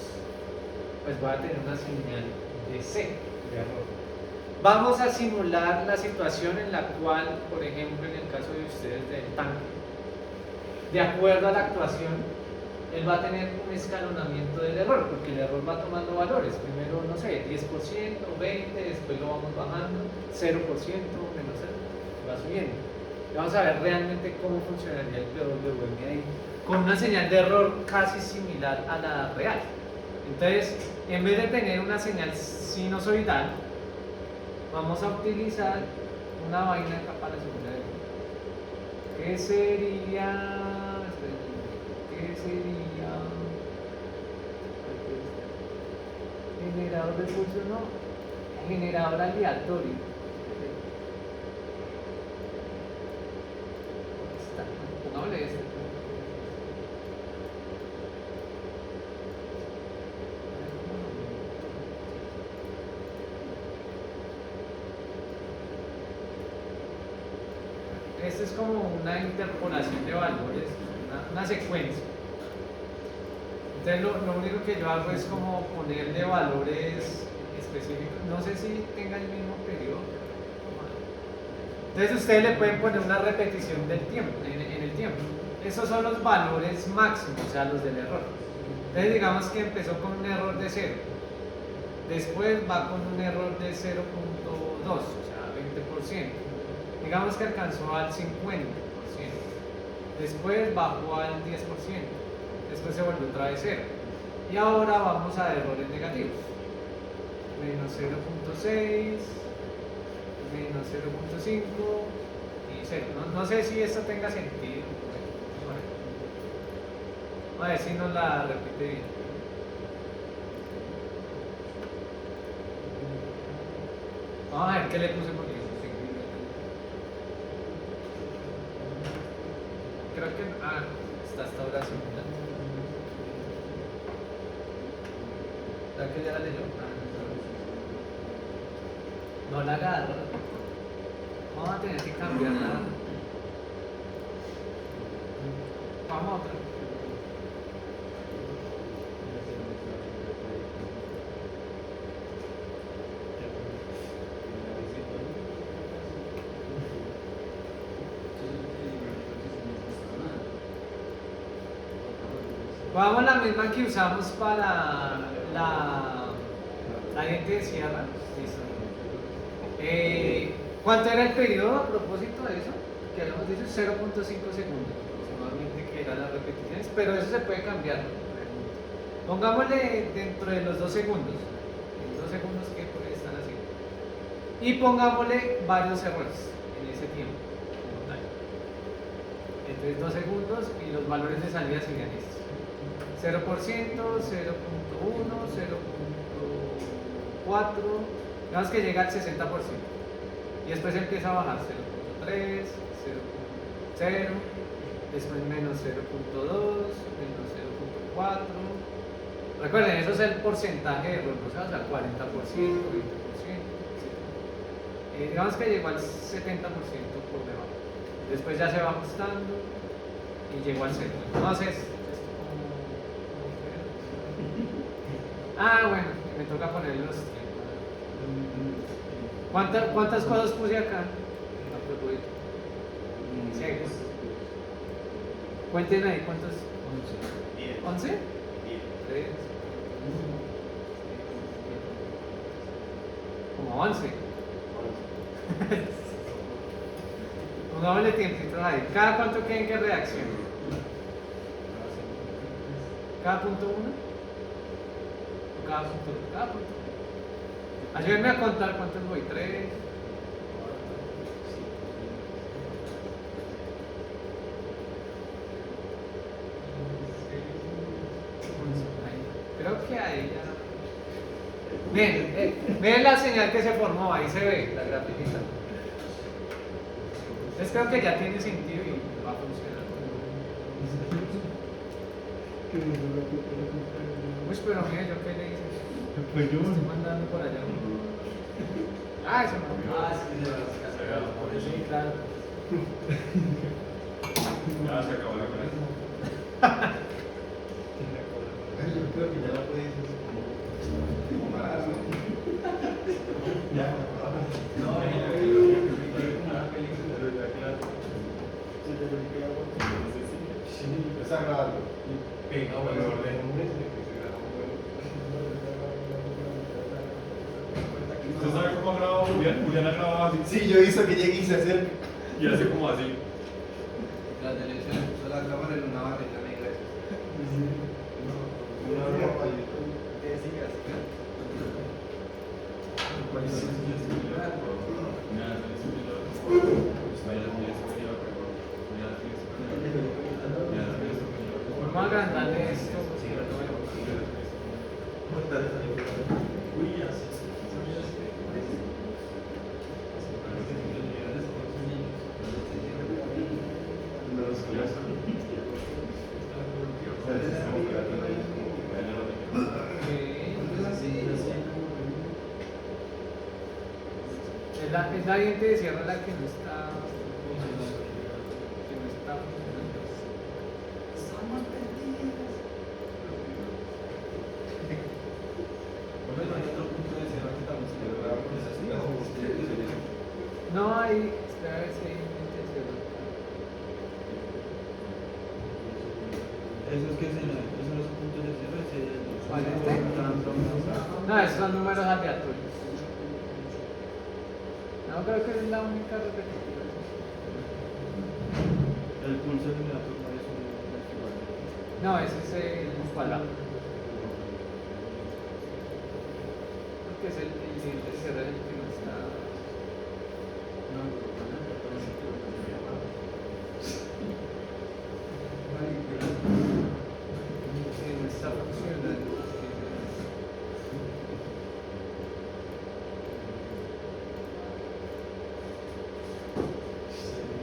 pues voy a tener una señal de C, de error. Vamos a simular la situación en la cual, por ejemplo, en el caso de ustedes del tanque, de acuerdo a la actuación, él va a tener un escalonamiento del error, porque el error va tomando valores. Primero, no sé, 10%, 20%, después lo vamos bajando, 0%, menos 0, va subiendo. Y vamos a ver realmente cómo funcionaría el PWM ahí, con una señal de error casi similar a la real. Entonces, en vez de tener una señal sinusoidal, vamos a utilizar una vaina acá para simular. ¿Qué sería? ¿Qué sería? Generador de pulso, no. Generador aleatorio. Está. Pongámosle este. Esto es como una interpolación de valores, una secuencia. Entonces lo único que yo hago es como ponerle valores específicos. No sé si tenga el mismo periodo. Entonces ustedes le pueden poner una repetición del tiempo, en el tiempo. Esos son los valores máximos, o sea, los del error. Entonces digamos que empezó con un error de 0. Después va con un error de 0.2, o sea, 20%. Digamos que alcanzó al 50%. Después bajó al 10%. Después se volvió otra vez 0. Y ahora vamos a errores negativos. Menos 0.6, menos 0.5 y 0. No sé si esto tenga sentido. A ver si nos la repite bien. Vamos a ver qué le puse por aquí. Creo que está hasta ahora simulando. ¿Verdad que ya la leyó? No la agarro. Vamos a tener que cambiarla. Vamos a otra. Pongamos la misma que usamos para la gente de Sierra. Listo. ¿Cuánto era el periodo a propósito de eso? Que habíamos dicho 0.5 segundos aproximadamente, que eran las repeticiones, pero eso se puede cambiar. Pongámosle dentro de los 2 segundos. En 2 segundos que por ahí están haciendo. Y pongámosle varios errores en ese tiempo. Entonces 2 segundos y los valores de salida serían estos. 0%, 0.1, 0.4, digamos que llega al 60%. Y después empieza a bajar 0.3, 0.0, después menos 0.2, menos 0.4. Recuerden, eso es el porcentaje de error, o sea, 40%, 20%, etc. Digamos que llegó al 70% por debajo. Después ya se va ajustando y llegó al 0. Entonces, bueno, me toca poner los tiempos. ¿Cuántas cosas puse acá? A propósito. 6. Cuenten ahí, ¿cuántos? 11. 11. 3. Como 11. Pongámosle tiempito ahí. ¿Cada cuánto quieren que reaccione? ¿Cada punto 1? cada punto, cada punto. Ayúdenme a contar cuántos voy, 3. Creo que ahí ya. Bien, miren la señal que se formó, ahí se ve la grafiquita. Entonces creo que ya tiene sentido y va a funcionar. Uy, pero mire, ¿yo qué le hice? Pues yo. Estoy mandando por allá. Ah, eso no. Ah, sí, de las cascadas. Sí, claro. Ya se acabó la clase. Yo creo que ya la puedes como parar, ¿no? Ya. No, una película. Está grabando. Venga, bueno, ¿Usted sabe cómo ha grabado Julián? Julián ha grabado así. Sí, yo hice que llegue y se acerque. Y hace como así. la televisión puso la cámara en una barrita negra. Vamos a agrandarle esto. Es la diente de sierra la que no está funcionando. No hay, espera a ver si hay diente de sierra. Esos que esos son los puntos de cierre. ¿Cuál es este? No, esos son números aleatorios. No, creo que es la única repetición. El pulso de la turma es un No, ese es el cuadrado. Porque es el diente de sierra el que no está. Sí, no está funcionando.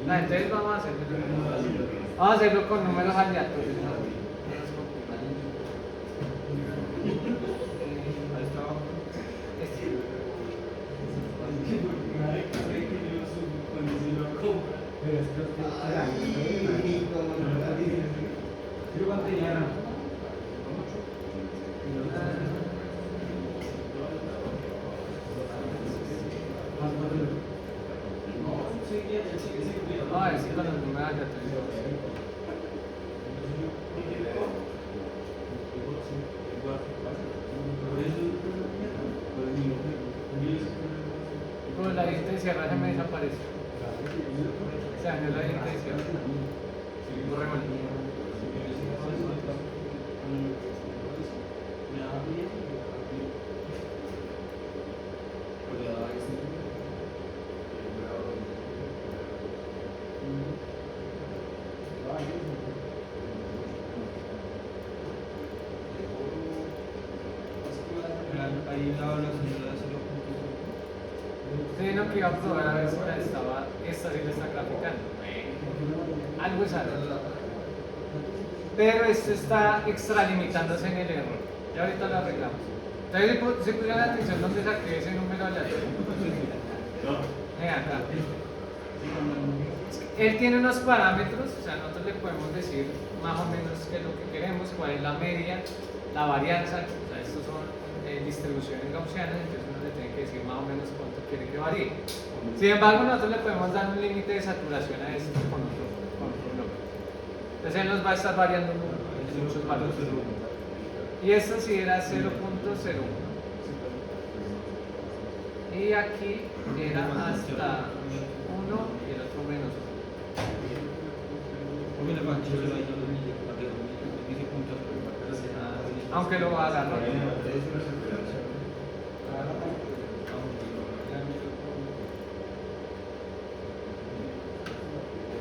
No, entonces vamos a hacerlo con números aleatorios. Este. Ah, ese con los números aleatorios. Pero la diente de sierra se me desaparece. Se dañó la diente de sierra. Borrémoslo. Ahí la evaluación de los 0.5. Sí, no, que iba a probar a ver si la estaba, esta sí la está graficando. Algo es algo. Pero esto está extralimitándose en el error. Y ahorita lo arreglamos. Entonces, si pusieron atención donde saqué ese número aleatorio. Mira acá. Él tiene unos parámetros, o sea, nosotros le podemos decir más o menos qué es lo que queremos, cuál es la media, la varianza, o sea, estos son distribuciones gaussianas, entonces uno le tiene que decir más o menos cuánto quiere que varíe. Sin embargo, nosotros le podemos dar un límite de saturación a esto con otro bloque. Entonces él nos va a estar variando muchos valores. Y esto sí era 0.01. Y aquí era hasta 1 y el otro menos 1. Aunque lo va a agarrar.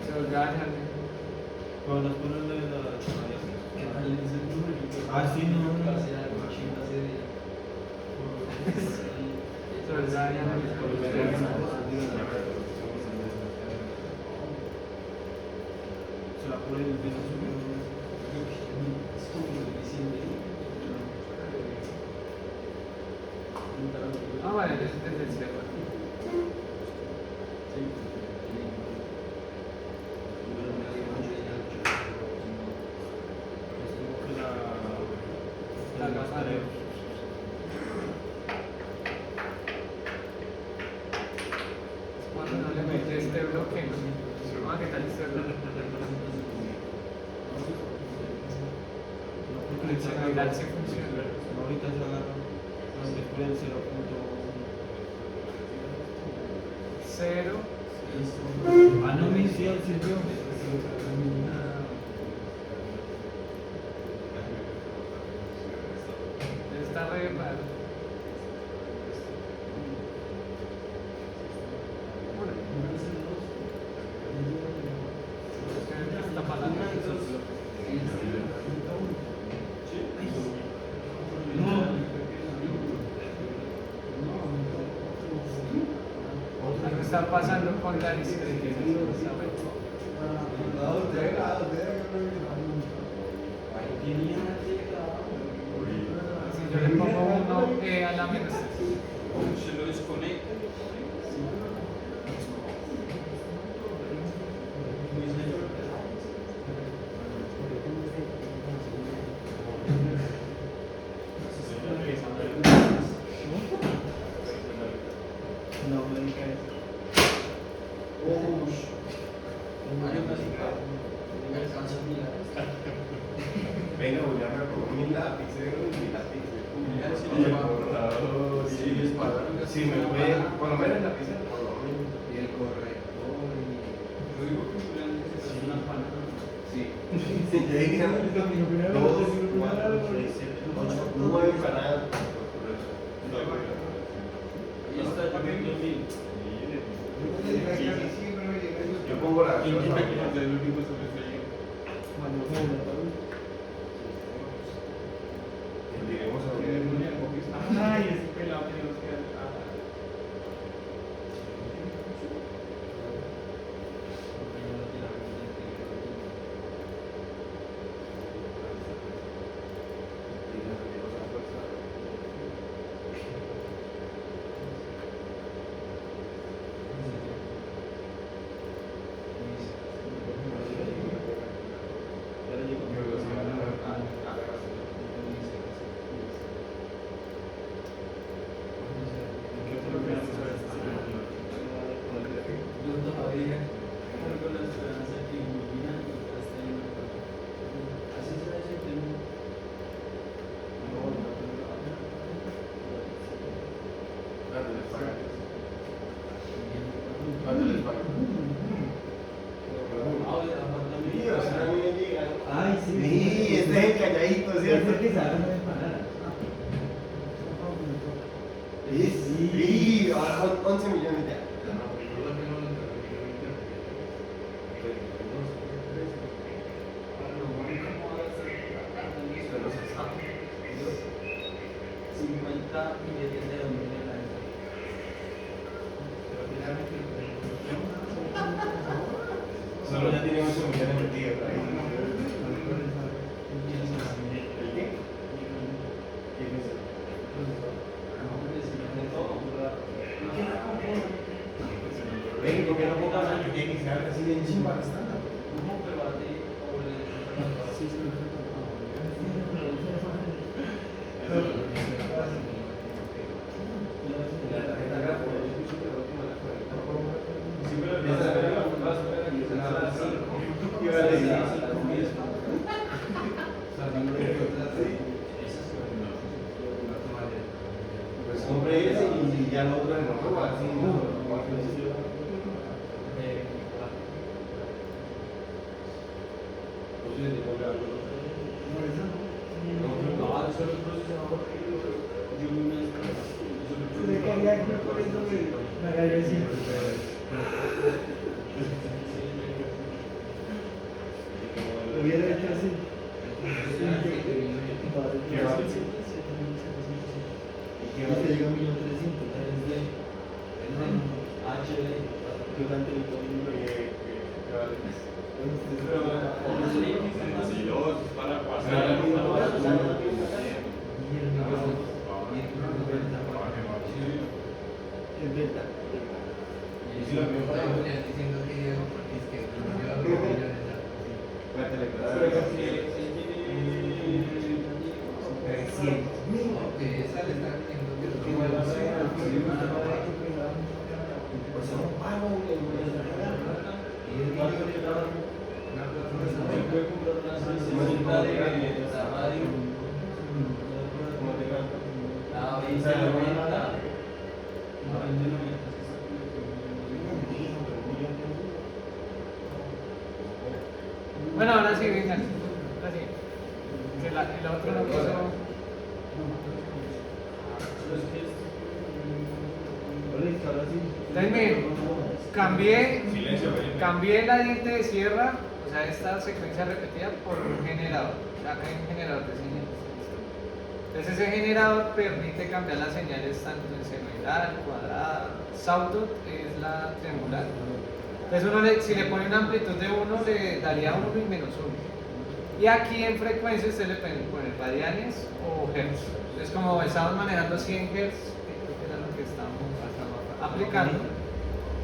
Se volvió a dañar. Cuando nos ponen de la... Ah, sí, no. Se volvió a dañar. Se la pone en el piso. Ah, vale, desde el cielo. La gama de... Cuando no le mete este bloque, ¿no? Ah, ¿qué tal este bloque? El seguridad sí funciona. Ahorita se agarra. Después del 0.1. 0. Ah, no, mi sí, sirvió. Está re raro. ¿Qué está pasando? Algo está pasando con la discreción. Si yo le pongo uno a la menos. Se lo desconecta. No, me cae. Venga, voy a recoger mi lápiz, mi lápiz. Si me puede, por lo menos el lápiz, por lo menos. Y el corrector Yo digo que Julián necesita una pana. Sí. Sí, ya dije, 2, 4, 6, 7, 8, 9 paradas. Ahí está, yo me dio mil. Yo pongo la ¿Quién quita que cosa. nos dé el último sobresalto? Diremos a ver. Ay, ese pelado que nos queda. ¿Cuánto les pagan? Ay, sí. Sí, este calladito, ¿cierto? Sí, ahora 11 millones ya. Solo ya tiene 8 millones metidos ahí. ¿El qué? ¿Quién es ese? Ven, ¿por qué no pongas a que tiene que ser así de encima? Pues compré ese y ya lo otro en otro así. solo el procesador, yo una Se caía aquí por eso me agarré así. Lo hubiera hecho así. ¿Qué va? Y te llega a 1.300.000. Yo tanto le pongo Si dos para pasar. es verdad. Bueno, ahora sí, venga. Ahora sí. Que el otro no quiso. Listo, ahora sí. Entonces, miren, cambié Silencio, Felipe. Cambié la diente de sierra, o sea, esta secuencia repetida, por un generador. O sea, acá hay un generador de señales. Entonces, ese generador permite cambiar las señales tanto en senoidal, cuadrada. Sawtooth es la triangular. Entonces, si le pone una amplitud de 1, le daría 1 y menos 1. Y aquí en frecuencia usted le pueden poner radianes o hertz. Entonces, como estamos manejando 100 hertz, que era lo que estamos aplicando,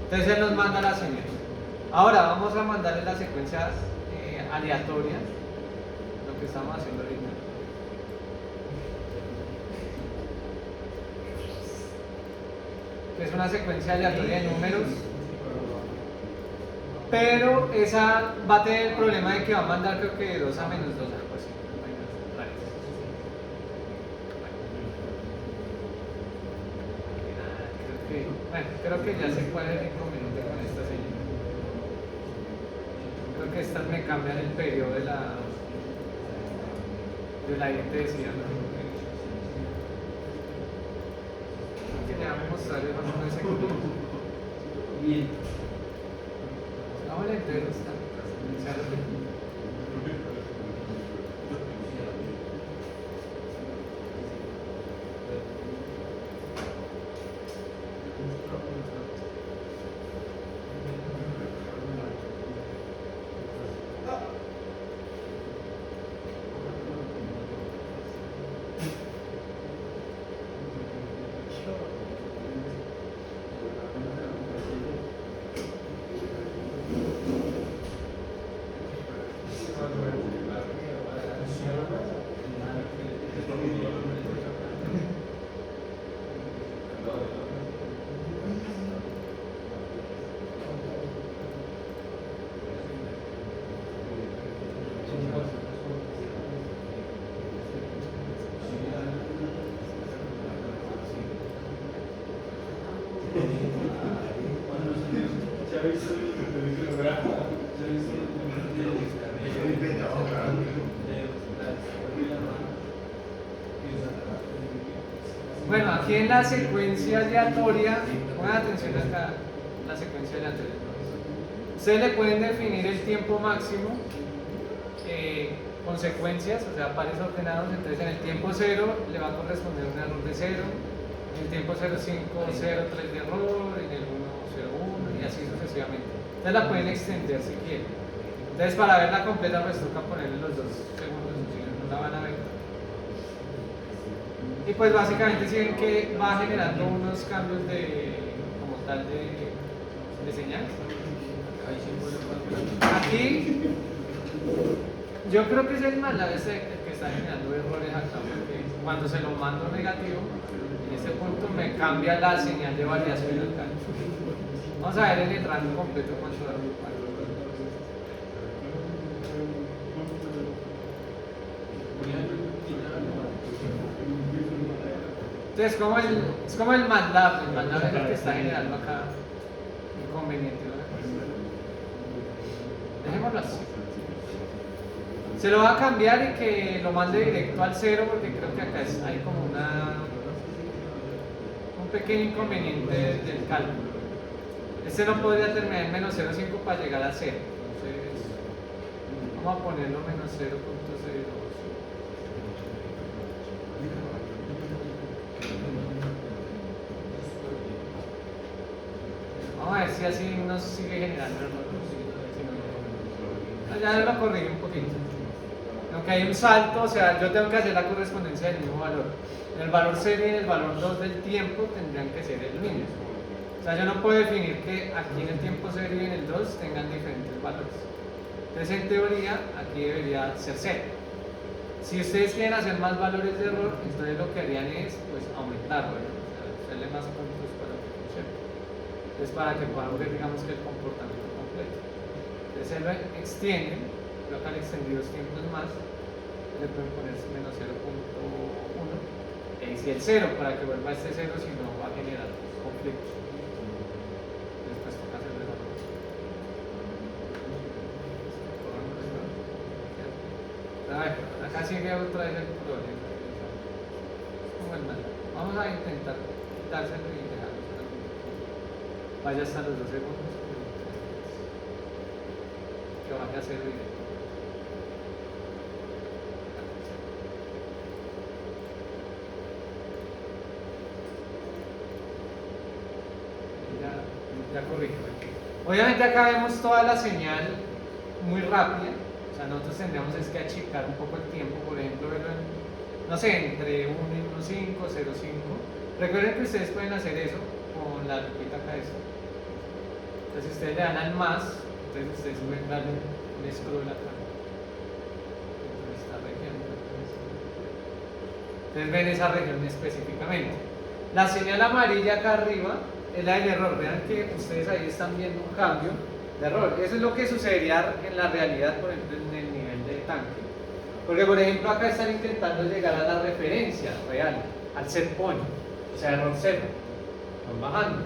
entonces él nos manda la señal. Ahora vamos a mandarle la secuencia aleatoria, lo que estamos haciendo ahorita. Que es una secuencia aleatoria de números, pero esa va a tener el problema de que va a mandar creo que de 2 a menos 2, algo así. Creo que ya sé cuál es el inconveniente con esta señal. Creo que estas me cambian el periodo de la diente de sierra. Que le vamos a mostrar el otro de segundo. Bien. Vamos a entero está. Bueno, aquí en la secuencia aleatoria, pongan atención acá, la secuencia aleatoria. Ustedes le pueden definir el tiempo máximo con secuencias, o sea, pares ordenados. Entonces, en el tiempo 0 le va a corresponder un error de 0, en el tiempo 0, 5, 0, 3 de error, en el 1, 0, 1 y así sucesivamente. Entonces, la pueden extender si quieren. Entonces, para verla completa, pues toca ponerle los 2 segundos, si no la van a ver. Y pues básicamente si ven que va generando unos cambios como tal de señal. Aquí yo creo que es el MATLAB el que está generando errores acá, porque cuando se lo mando negativo, en este punto me cambia la señal de variación acá. Vamos a ver el rango completo cuánto da. Entonces es como el MATLAB es el que está generando acá inconveniente, ¿no? Dejémoslo así. Se lo va a cambiar y que lo mande directo al 0 porque creo que acá hay como un pequeño inconveniente del cálculo. Este no podría terminar en menos 0,5 para llegar a 0. Entonces, vamos a ponerlo menos 0,02. Vamos a ver si así nos sigue generando errores. Ya lo corrí un poquito. Aunque hay un salto, o sea, yo tengo que hacer la correspondencia del mismo valor. El valor serie y el valor 2 del tiempo tendrían que ser el mismo. O sea, yo no puedo definir que aquí en el tiempo serie y en el 2 tengan diferentes valores. Entonces, en teoría, aquí debería ser 0. Si ustedes quieren hacer más valores de error, entonces lo que harían es pues, aumentarlo, ¿no? O sea, hacerle más puntos para que funcione. Entonces, para que podamos ver, digamos, que el comportamiento completo. Entonces, se lo extienden, colocan extendidos tiempos más, le pueden poner menos 0,1 y el 0 para que vuelva a este 0, si no va a generar conflictos. Después toca hacerlo de la noche. A ver, acá sigue otra vez el problema. Como el mal. Vamos a intentar quitárselo y dejarlo. Vaya hasta los 2 segundos. Que vaya a 0 directo. Ya corrijo. Obviamente acá vemos toda la señal muy rápida. O sea, nosotros tendríamos es que achicar un poco el tiempo, por ejemplo, verlo en, no sé, entre 1 y 1,5, 0,5. Recuerden que ustedes pueden hacer eso con la lupita acá esta. Entonces, si ustedes le dan al más, entonces ustedes pueden darle un scroll acá. Entonces, esta región. Entonces, ven esa región específicamente. La señal amarilla acá arriba es la del error. Vean que ustedes ahí están viendo un cambio de error. Eso es lo que sucedería en la realidad, por ejemplo, en el nivel de tanque. Porque, por ejemplo, acá están intentando llegar a la referencia real, al set point, o sea, error 0. Van bajando.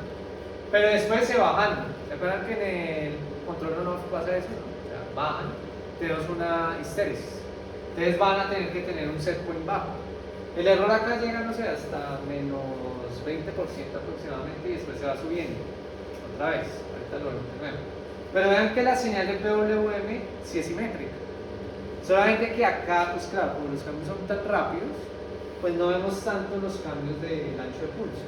Pero después se bajan. ¿Se acuerdan que en el control on-off pasa eso? O sea, bajan. Tenemos una histéresis. Entonces van a tener que tener un set point bajo. El error acá llega, no sé, hasta menos 20% aproximadamente y después se va subiendo. Otra vez, ahorita lo vemos de nuevo. Pero vean que la señal de PWM sí es simétrica. Solamente que acá, pues claro, como los cambios son tan rápidos, pues no vemos tanto los cambios del ancho de pulso.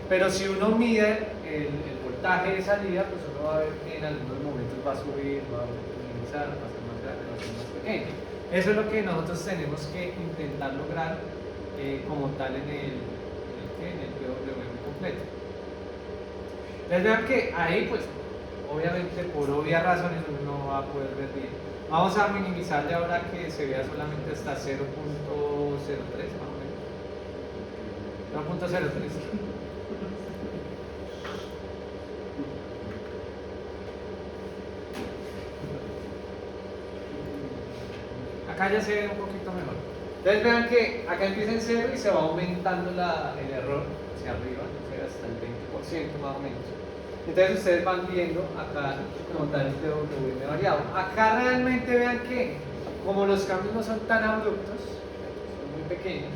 Pero si uno mide el voltaje de salida, pues uno va a ver que en algunos momentos va a subir, va a minimizar, va a ser más grande, va a ser más pequeño. Eso es lo que nosotros tenemos que intentar lograr como tal en el PWM completo. Entonces vean que ahí pues obviamente por obvias razones uno no va a poder ver bien. Vamos a minimizarle ahora que se vea solamente hasta 0,03 más o menos. 0,03. Acá ya se ve un poquito mejor. Entonces vean que acá empieza en 0 y se va aumentando el error hacia arriba, no sé, hasta el 20% más o menos. Entonces ustedes van viendo acá como tal el PWM variado. Acá realmente vean que como los cambios no son tan abruptos, son muy pequeños,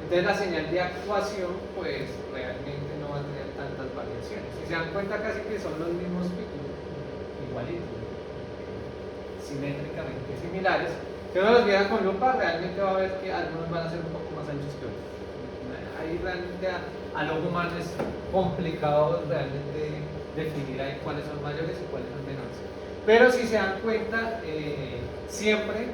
entonces la señal de actuación pues realmente no va a tener tantas variaciones. Si se dan cuenta casi que son los mismos picos, igualitos, simétricamente similares. Si uno los viera con lupa, realmente va a ver que algunos van a ser un poco más anchos que otros. Ahí realmente al ojo humano es complicado realmente definir ahí cuáles son mayores y cuáles son menores. Pero si se dan cuenta, siempre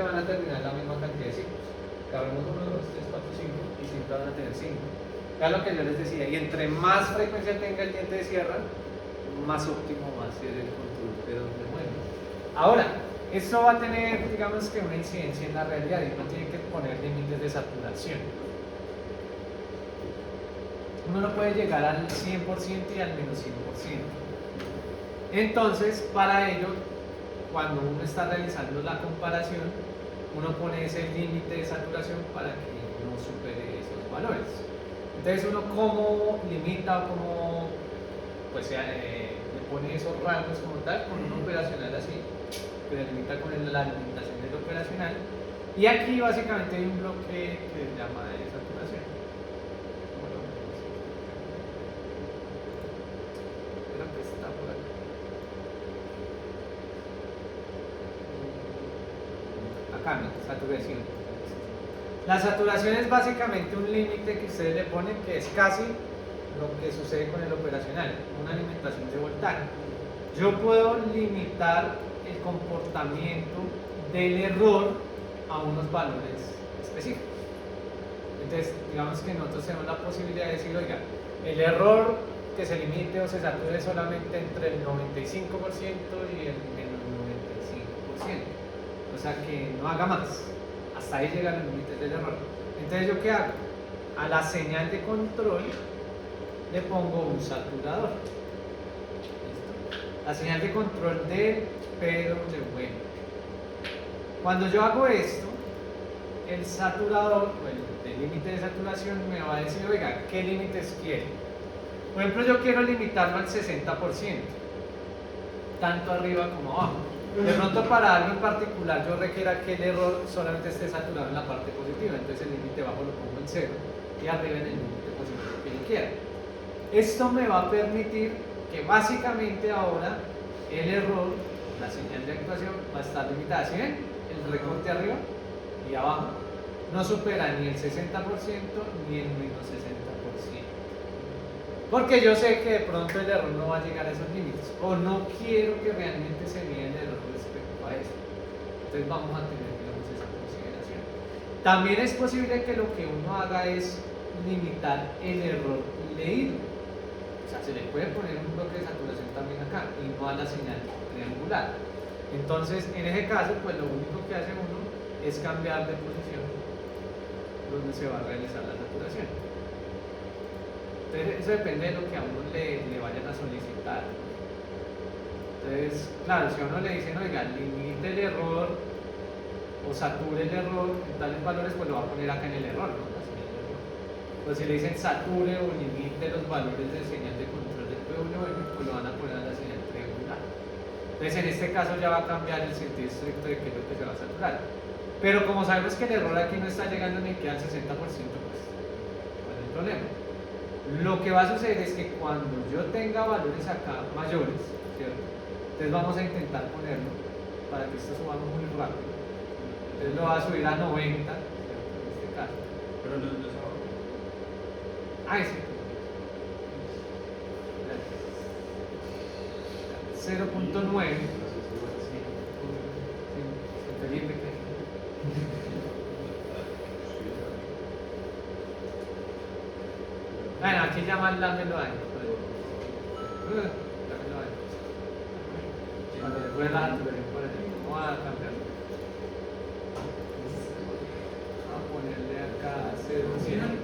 van a terminar la misma cantidad de ciclos. Cabemos 1, 2, 3, 4, 5 y siempre van a tener 5. Es lo que yo les decía, y entre más frecuencia tenga el diente de sierra, más óptimo va a ser el control de mueble. Ahora, esto va a tener, digamos que una incidencia en la realidad y uno tiene que poner límites de saturación. Uno no puede llegar al 100% y al menos 5%. Entonces, para ello, cuando uno está realizando la comparación, uno pone ese límite de saturación para que no supere esos valores. Entonces, uno cómo limita o cómo pues, le pone esos rangos como tal, con un operacional así. que delimita con la limitación del operacional. Y aquí básicamente hay un bloque que se llama de saturación. ¿Cómo lo vemos? Creo que está por aquí. Acá no, saturación. La saturación es básicamente un límite que ustedes le ponen que es casi lo que sucede con el operacional, una alimentación de voltaje. Yo puedo limitar el comportamiento del error a unos valores específicos. Entonces, digamos que nosotros tenemos la posibilidad de decir, oiga, el error que se limite o se sature solamente entre el 95% y el menos 95%. O sea, que no haga más. Hasta ahí llegan los límites del error. Entonces, ¿yo qué hago? A la señal de control le pongo un saturador. ¿Listo? La señal de control de PW. Cuando yo hago esto, el saturador, o el límite de saturación, me va a decir, oiga, ¿qué límites quiere? Por ejemplo, yo quiero limitarlo al 60%, tanto arriba como abajo. De pronto, para algo en particular, yo requiera que el error solamente esté saturado en la parte positiva, entonces el límite bajo lo pongo en 0 y arriba en el límite positivo que yo quiera. Esto me va a permitir que básicamente ahora el error, la señal de actuación, va a estar limitada. ¿Sí ven? El recorte arriba y abajo no supera ni el 60% ni el menos 60%. Porque yo sé que de pronto el error no va a llegar a esos límites, o no quiero que realmente se mida el error respecto a eso. Entonces vamos a tener, digamos, esa consideración. También es posible que lo que uno haga es limitar el error leído. O sea, se le puede poner un bloque de saturación también acá y no a la señal triangular. Entonces, en ese caso, pues lo único que hace uno es cambiar de posición donde se va a realizar la saturación. Entonces, eso depende de lo que a uno le vayan a solicitar. Entonces, claro, si a uno le dicen, oiga, limite el error o sature el error en tales valores, pues lo va a poner acá en el error, ¿no? La señal de error. Pues si le dicen sature o limite los valores de señal de control del PWM, pues lo van a poner a la señal triangular. Entonces, en este caso ya va a cambiar el sentido estricto de qué es lo que se va a saturar. Pero como sabemos que el error aquí no está llegando ni que al 60%, pues no hay problema. Lo que va a suceder es que cuando yo tenga valores acá mayores, ¿cierto? Entonces vamos a intentar ponerlo para que esto suba muy rápido. Entonces lo va a subir a 90, ¿cierto? En este caso. Pero no es abajo. Ah, sí. 0.9. Felipe, bueno, aquí llaman dámelo ahí. Dámelo ahí. Voy a la vamos a cambiar. Vamos a ponerle acá 0.100.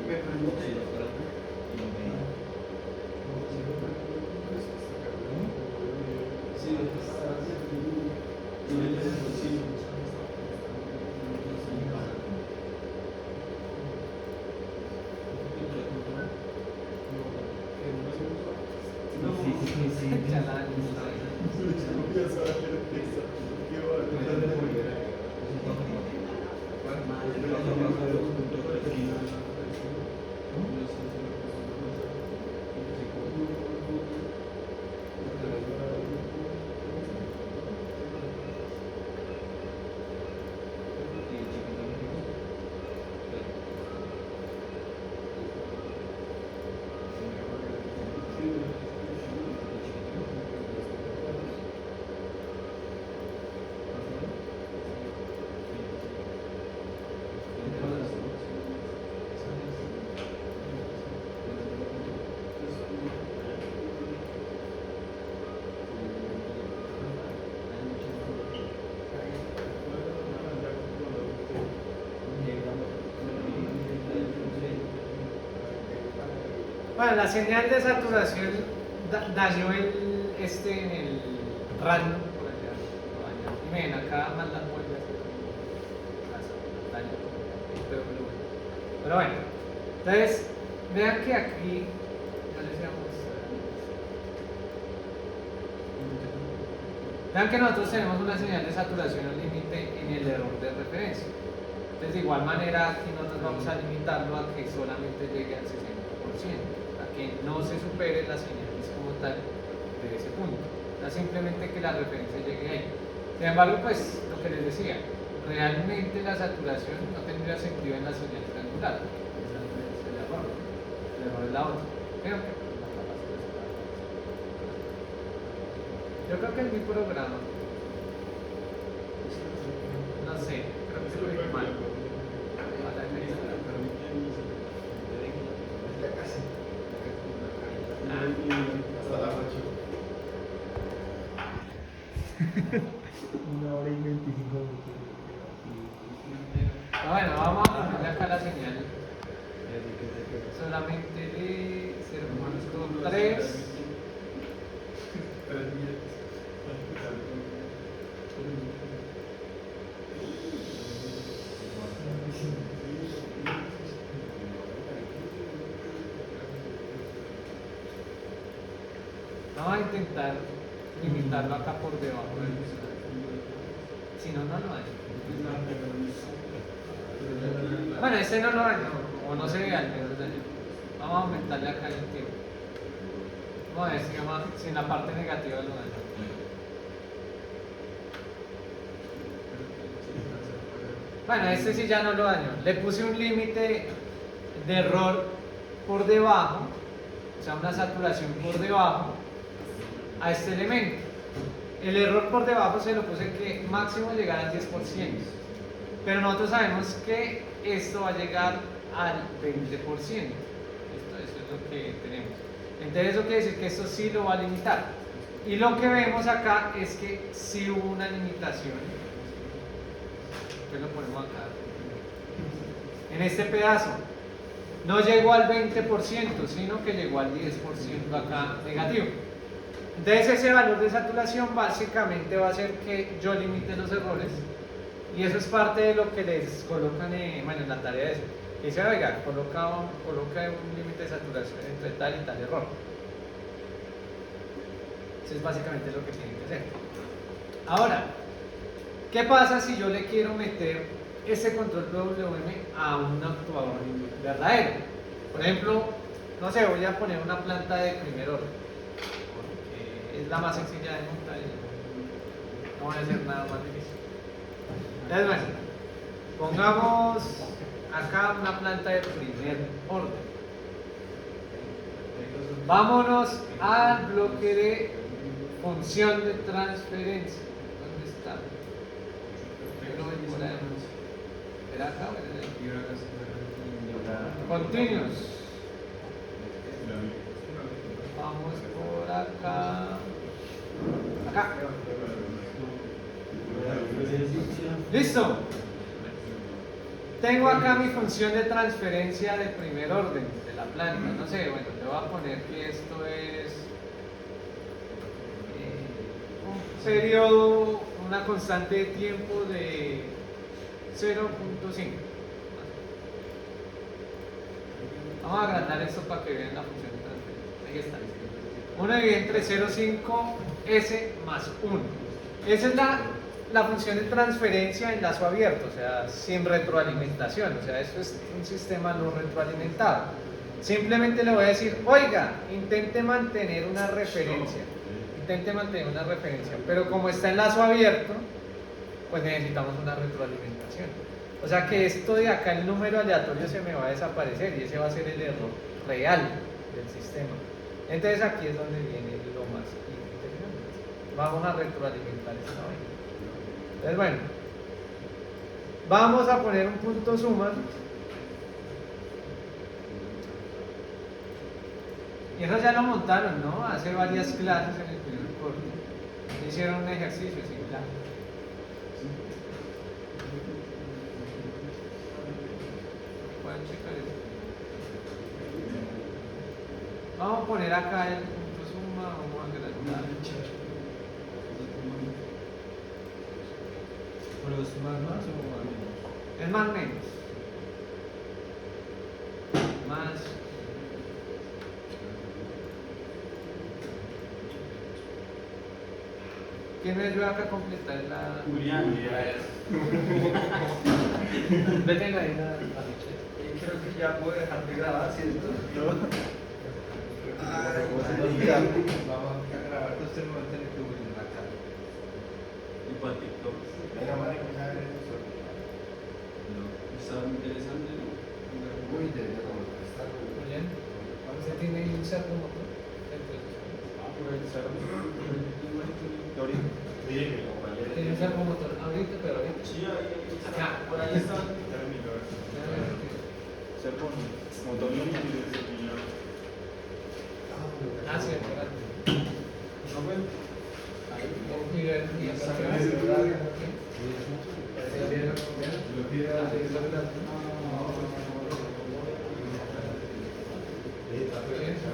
Bueno, la señal de saturación dañó en el random por allá. Y ven, acá más las vueltas. Pero bueno, entonces vean que aquí ya les voy a mostrar. Vean que nosotros tenemos una señal de saturación al límite en el error de referencia. Entonces, de igual manera, aquí nosotros vamos a limitarlo a que solamente llegue al 60%, a que no se supere las señales como tal de ese punto. O sea, simplemente que la referencia llegue ahí. Sin embargo, pues, lo que les decía, realmente la saturación no tendría sentido en la señal triangular. Ese es el error. El error es la otra. Creo que la capacidad es la otra. Yo creo que es mi programa. No sé, creo que lo dije mal. Ojalá que me salga, pero- Ya casi. Hasta la 8. 1 hora y 25 minutos. Bueno, vamos a ponerle acá la señal. Solamente de 0.3. Vamos a intentar limitarlo acá por debajo del usuario. Si no, no lo hay. Bueno, este no lo daño, o no se ve al menos daño. Vamos a aumentarle acá el tiempo. Vamos a ver si en la parte negativa lo daño. Bueno, este sí ya no lo daño. Le puse un límite de error por debajo, o sea, una saturación por debajo a este elemento. El error por debajo se lo puse que máximo llegara al 10%. Pero nosotros sabemos que esto va a llegar al 20%. Eso es lo que tenemos. Entonces eso quiere decir que esto sí lo va a limitar. Y lo que vemos acá es que sí hubo una limitación. Entonces lo ponemos acá. En este pedazo. No llegó al 20%, sino que llegó al 10% acá negativo. Entonces ese valor de saturación básicamente va a hacer que yo limite los errores. Y eso es parte de lo que les colocan en la tarea de eso. Dice, oiga, coloca un límite de saturación entre tal y tal error. Eso es básicamente lo que tienen que hacer. Ahora, ¿qué pasa si yo le quiero meter ese control WM a un actuador verdadero? Por ejemplo, no sé, voy a poner una planta de primer orden, porque es la más sencilla de montar y no voy a hacer nada más difícil. Entonces, bueno, pongamos acá una planta de primer orden. Vámonos al bloque de función de transferencia. ¿Dónde está? Yo lo voy por ahí. ¿Era acá o era ahí? Continuous. Vamos por acá. Acá. ¿Listo? Tengo acá mi función de transferencia de primer orden de la planta. No sé, bueno, le voy a poner que esto es un periodo, una constante de tiempo de 0.5. Vamos a agrandar esto para que vean la función de transferencia. Ahí está. 1 divide entre 0.5 s más 1. Esa es la función de transferencia en lazo abierto, o sea, sin retroalimentación. O sea, esto es un sistema no retroalimentado. Simplemente le voy a decir, oiga, intente mantener una referencia. Pero como está en lazo abierto, pues necesitamos una retroalimentación. O sea que esto de acá, el número aleatorio, se me va a desaparecer y ese va a ser el error real del sistema. Entonces aquí es donde viene lo más interesante. Vamos a retroalimentar esta vaina. Entonces, bueno, vamos a poner un punto suma. Y eso ya lo montaron, ¿no? Hace varias clases en el primer corte. Hicieron un ejercicio similar. Pueden checar eso. Vamos a poner acá el punto suma, vamos a agrandar. ¿Pero es más o más menos? Es más menos. Más. ¿Quién me ayuda acá a completar la...? Julián. Vete ahí la Michelle. Creo que ya puedo dejar de grabar, ¿cierto? Vamos a grabar todo este momento en el club en la cara. Y para TikTok. Venga, madre, que ya veremos. Está interesante, ¿no? Muy interesante como está. Muy bien. ¿Usted tiene un cerdo motor? Mire que como ayer. Tiene un cerdo motor ahorita, pero ahorita. Sí, ahí está. Acá. Por ahí está. Ah, sí, espérate. No, bueno. Y ver, y acá qué va. Lo pide a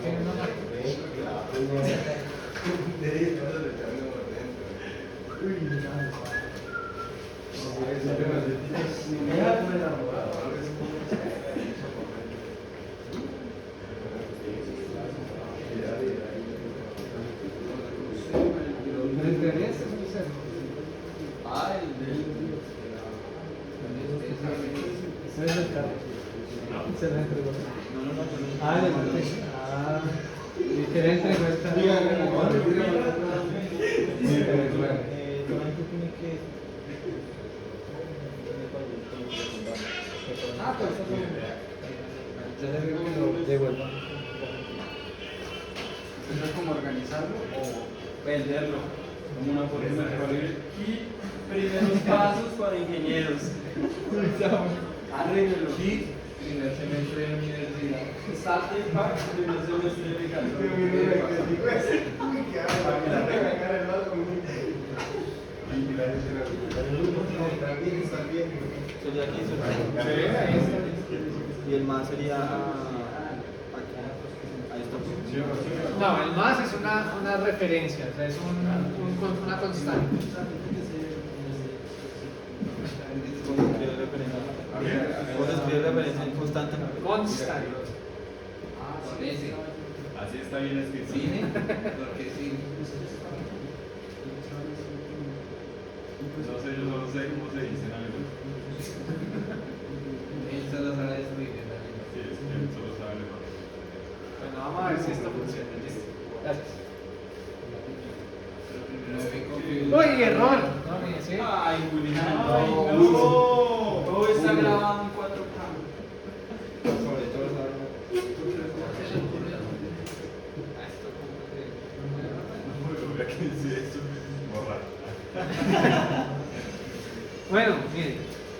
Tiene una marca. Ah, el del. Ese es el carro. Se la entregó. No, no, no. Ah, le mandé. Ah, y que le entregó el carro. Ah, pues eso es. Ya le digo que lo devuelva. ¿Eso es como organizarlo o venderlo? Como una forma de y primeros pasos para ingenieros. Arréglelo. Primer semestre de universidad. Salte y paga primer semestre de mecánica. Sería aquí, y el más sería a esta posición. No, el más es una referencia, o sea, es una constante. ¿Cómo se escribe referencia en constante? Constante. Así está bien escrito. Porque sí. No sé, yo solo sé cómo se dice en alemán. Él solo sabe escribir. Sí, es que él solo sabe alemán. Bueno, vamos a ver si esto funciona. Listo. Gracias. Uy, error. No, mire, ¿sí? Ay, Julián. Ay, no. no. Todo está grabado en 4K. Sobre todo sabe. ¿Qué es eso? Borrar. Bueno, miren,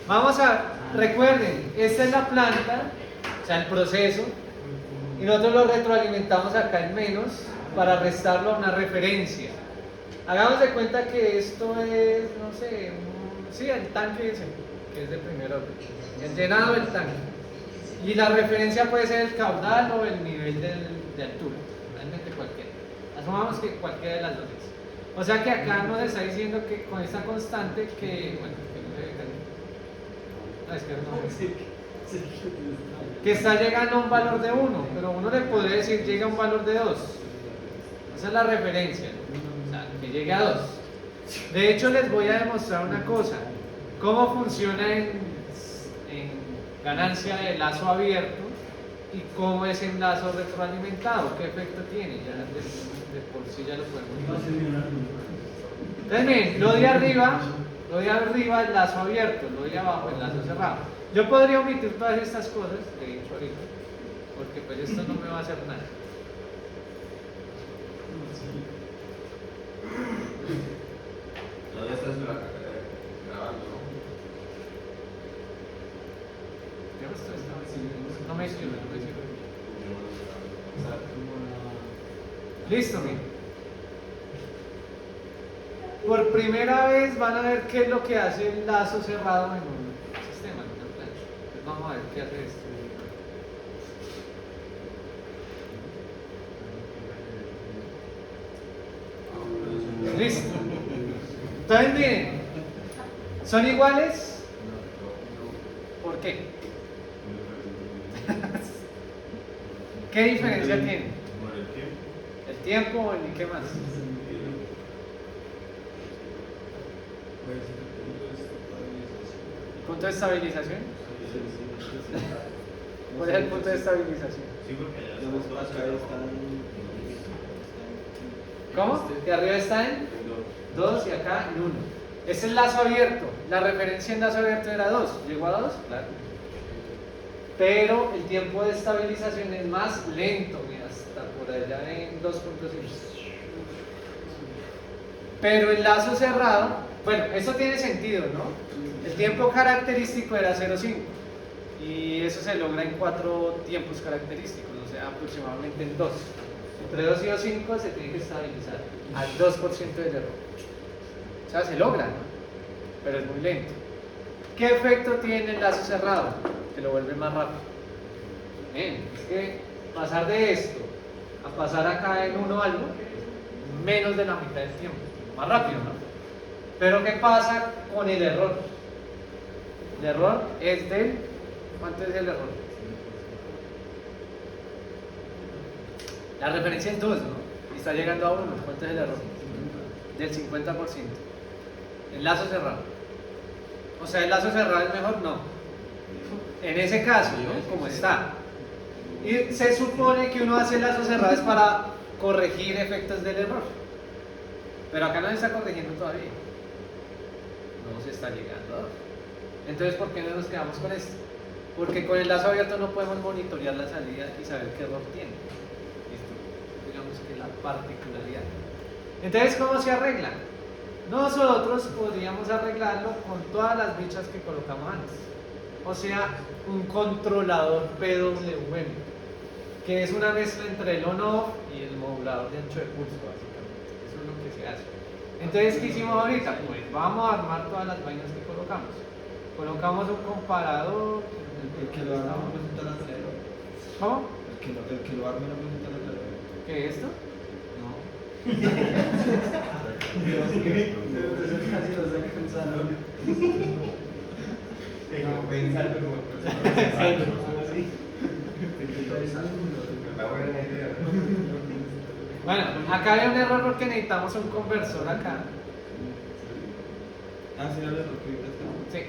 vamos a, recuerden, esta es la planta, o sea, el proceso, y nosotros lo retroalimentamos acá en menos para restarlo a una referencia. Hagamos de cuenta que esto es, no sé, sí, el tanque ese, que es de primer orden, el llenado del tanque. Y la referencia puede ser el caudal o el nivel de altura, realmente cualquiera. Asumamos que cualquiera de las dos es. O sea que acá nos está diciendo que con esta constante que, bueno, que no se ve no, es que no, que está llegando a un valor de 1, pero uno le podría decir llega a un valor de 2. Esa es la referencia, ¿no? O sea, que llegue a 2. De hecho, les voy a demostrar una cosa, cómo funciona en ganancia de lazo abierto y cómo es en lazo retroalimentado, qué efecto tiene, ya de por sí ya lo podemos ver. Entonces, miren, lo de arriba es lazo abierto, lo de abajo es lazo cerrado. Yo podría omitir todas estas cosas, de hecho ahorita, porque pues esto no me va a hacer nada. Todavía estás grabando, ¿no? No me sirve, no me sirve. Listo, miren. Por primera vez van a ver qué es lo que hace el lazo cerrado en un sistema, en una plancha. Entonces vamos a ver qué hace esto. Listo. Entonces miren, ¿son iguales? ¿Por qué? ¿Qué diferencia tienen? Por el tiempo. ¿El tiempo y qué más? ¿Punto de estabilización? ¿Cuál es el punto de estabilización? Sí, porque allá Digamos, estamos acá todos están. ¿Cómo? De arriba está en 2 y acá en 1. Ese es el lazo abierto. La referencia en lazo abierto era 2. ¿Llegó a 2? Claro. Pero el tiempo de estabilización es más lento. Mira, hasta por allá en 2.5. Pero el lazo cerrado, bueno, eso tiene sentido, ¿no? El tiempo característico era 0,5. Y eso se logra en 4 tiempos característicos, o sea, aproximadamente en 2. Entre 2 y 2,5 se tiene que estabilizar al 2% del error. O sea, se logra, ¿no? Pero es muy lento. ¿Qué efecto tiene el lazo cerrado? Que lo vuelve más rápido. Bien, es que pasar de esto a pasar acá en 1 algo, menos de la mitad del tiempo. Más rápido, ¿no? Pero ¿qué pasa con el error? El error es del... ¿Cuánto es el error? La referencia es 2, ¿no? Y está llegando a 1. ¿Cuánto es el error? Del 50%. El lazo cerrado. O sea, ¿el lazo cerrado es mejor? No. En ese caso, ¿no? Como está. Y se supone que uno hace el lazo cerrado es para corregir efectos del error. Pero acá no se está corrigiendo todavía. No se está llegando. Entonces, ¿por qué no nos quedamos con esto? Porque con el lazo abierto no podemos monitorear la salida y saber qué error tiene. ¿Listo? Digamos que es la particularidad. Entonces, ¿cómo se arregla? Nosotros podríamos arreglarlo con todas las bichas que colocamos antes. O sea, un controlador PWM, que es una mezcla entre el on-off y el modulador de ancho de pulso, básicamente. Eso es lo que se hace. Entonces, ¿qué hicimos ahorita? Pues vamos a armar todas las vainas que colocamos. Colocamos un comparador. El que lo arme no presenta la tarea. ¿Cómo? El que lo arme no presenta la tarea. ¿Qué es esto? Casi lo estoy pensando. Tengo pensando como la buena idea. Bueno, acá hay un error porque necesitamos un conversor acá. Ah, sí, era el error que ahorita está. Sí.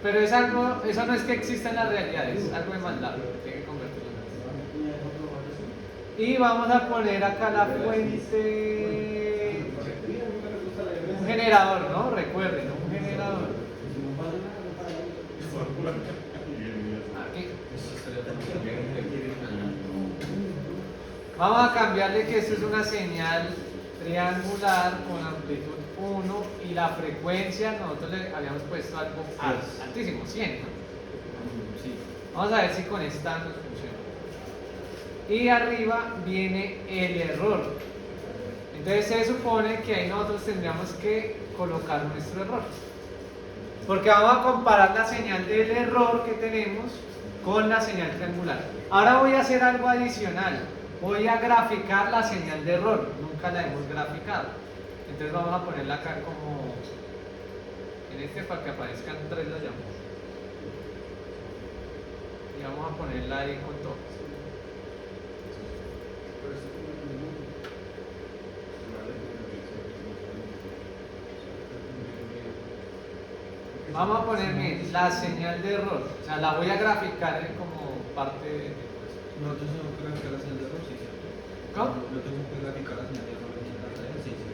Pero es algo, eso no es que exista en la realidad, es algo de maldad. Tiene que convertirlo en eso. Y vamos a poner acá la fuente. Un generador, ¿no? Recuerden, un generador. Aquí. Vamos a cambiarle que esto es una señal triangular con amplitud 1 y la frecuencia nosotros le habíamos puesto algo altísimo, 100, ¿no? Sí. Vamos a ver si con esta nos funciona. Y arriba viene el error. Entonces se supone que ahí nosotros tendríamos que colocar nuestro error. Porque vamos a comparar la señal del error que tenemos con la señal triangular. Ahora voy a hacer algo adicional. Voy a graficar la señal de error. Nunca la hemos graficado. Entonces vamos a ponerla acá como en este para que aparezcan 3 las llamas. Y vamos a ponerla ahí con todo. Vamos a poner bien, la señal de error. O sea, la voy a graficar como parte de... Nosotros tenemos que graficar la señal de error, sí, ¿cierto? ¿Cómo? No tengo que graficar la señal de error en la tarea, sí, sí.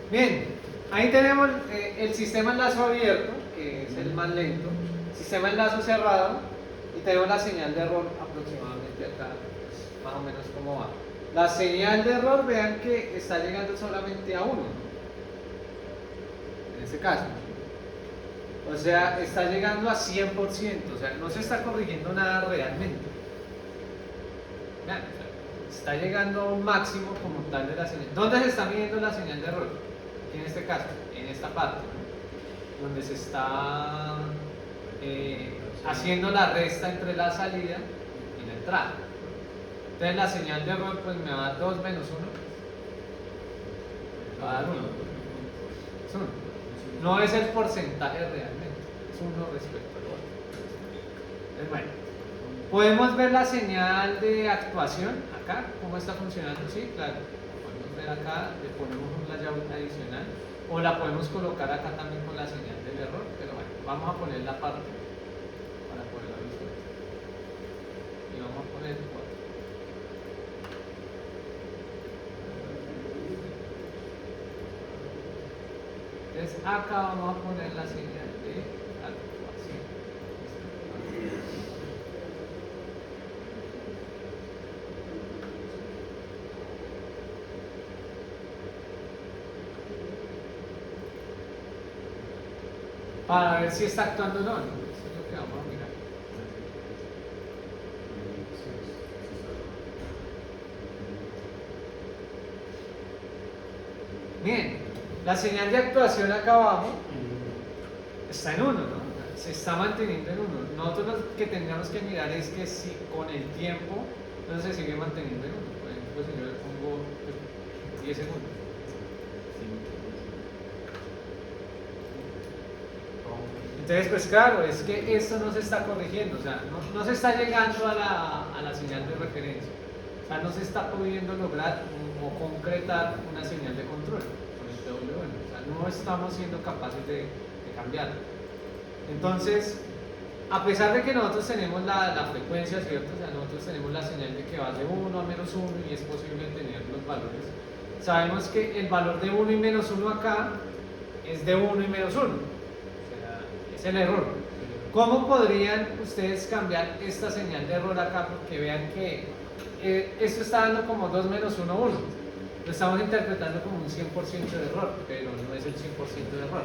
Bien, ahí tenemos el sistema enlazo abierto, que es el más lento, sistema enlazo cerrado, y tenemos la señal de error aproximadamente acá, más o menos como va. La señal de error, vean que está llegando solamente a 1, en este caso. O sea, está llegando a 100%, o sea, no se está corrigiendo nada realmente. Vean, o sea, está llegando a un máximo como tal de la señal. ¿Dónde se está midiendo la señal de error? Aquí en este caso, en esta parte, ¿no? Donde se está haciendo la resta entre la salida y la entrada. Entonces la señal de error pues me va a dar 2 menos 1. Va a dar 1. Es 1. No es el porcentaje realmente, es 1 respecto al otro. Entonces, bueno, podemos ver la señal de actuación acá, cómo está funcionando. Sí, claro, podemos poner acá, le ponemos un layout adicional, o la podemos colocar acá también con la señal del error, pero bueno, vamos a poner la parte para poderla visualizar. Y vamos a poner 4. Entonces acá vamos a poner la señal de actuación. Para ver si está actuando o no. Eso es lo que vamos a mirar. Bien, la señal de actuación acá abajo está en 1, ¿no? Se está manteniendo en 1. Nosotros lo que tendríamos que mirar es que si con el tiempo no se sigue manteniendo en 1. Por ejemplo, si yo le pongo 10 segundos. Entonces, pues claro, es que esto no se está corrigiendo, o sea, no se está llegando a la señal de referencia. O sea, no se está pudiendo lograr o concretar una señal de control con el PWM. O sea, no estamos siendo capaces de cambiarlo. Entonces, a pesar de que nosotros tenemos la frecuencia, ¿cierto? O sea, nosotros tenemos la señal de que va de 1 a menos 1 y es posible tener los valores. Sabemos que el valor de 1 y menos 1 acá es de 1 y menos 1. El error. ¿Cómo podrían ustedes cambiar esta señal de error acá? Porque vean que esto está dando como 2 menos 1, 1. Lo estamos interpretando como un 100% de error, pero no es el 100% de error.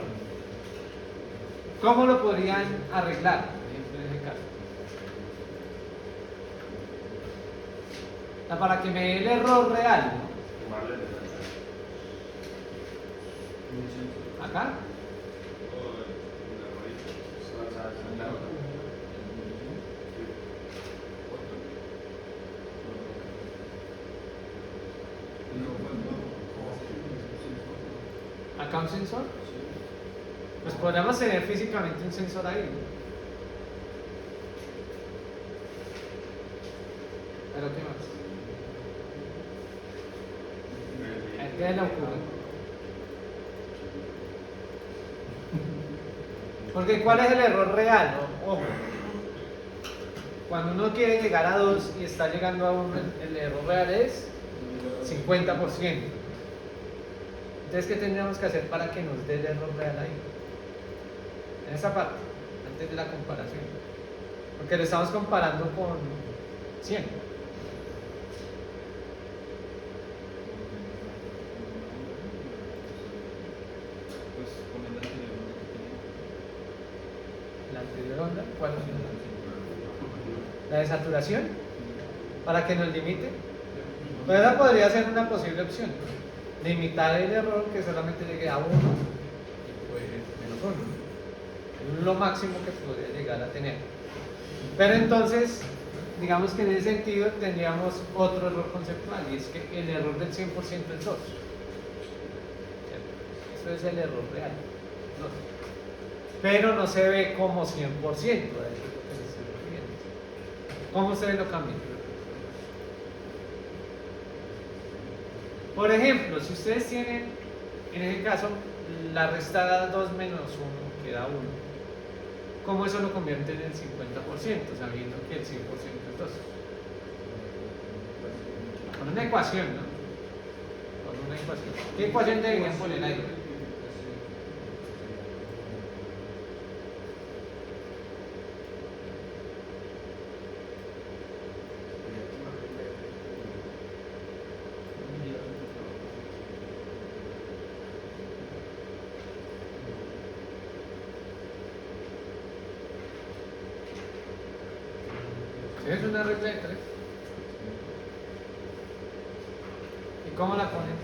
¿Cómo lo podrían arreglar, por ejemplo, en ese caso? O sea, para que me dé el error real, ¿no? Acá. ¿Acá un sensor? Pues podríamos tener físicamente un sensor ahí, ¿no? ¿Pero qué más? ¿Qué le ocurre? Porque ¿cuál es el error real? Ojo, cuando uno quiere llegar a 2 y está llegando a 1, el error real es 50%. Entonces, ¿qué tendríamos que hacer para que nos dé el error real ahí? En esa parte, antes de la comparación. Porque lo estamos comparando con 100. Pues con el anterior. La anterior onda, ¿cuál es? La de saturación, para que nos limite. Pues esa podría ser una posible opción. Limitar el error que solamente llegue a 1 y pues menos 1. Es lo máximo que podría llegar a tener. Pero entonces, digamos que en ese sentido tendríamos otro error conceptual y es que el error del 100% es 2. Eso es el error real. 2. Pero no se ve como 100%. ¿Cómo ustedes lo cambian? Por ejemplo, si ustedes tienen, en ese caso, la restada 2 menos 1, que da 1, ¿cómo eso lo convierte en el 50%, sabiendo que el 100% es 2? Con una ecuación, ¿no? Con una ecuación. ¿Qué ecuación deberían poner ahí? Es una regla de 3. ¿Y cómo la ponen?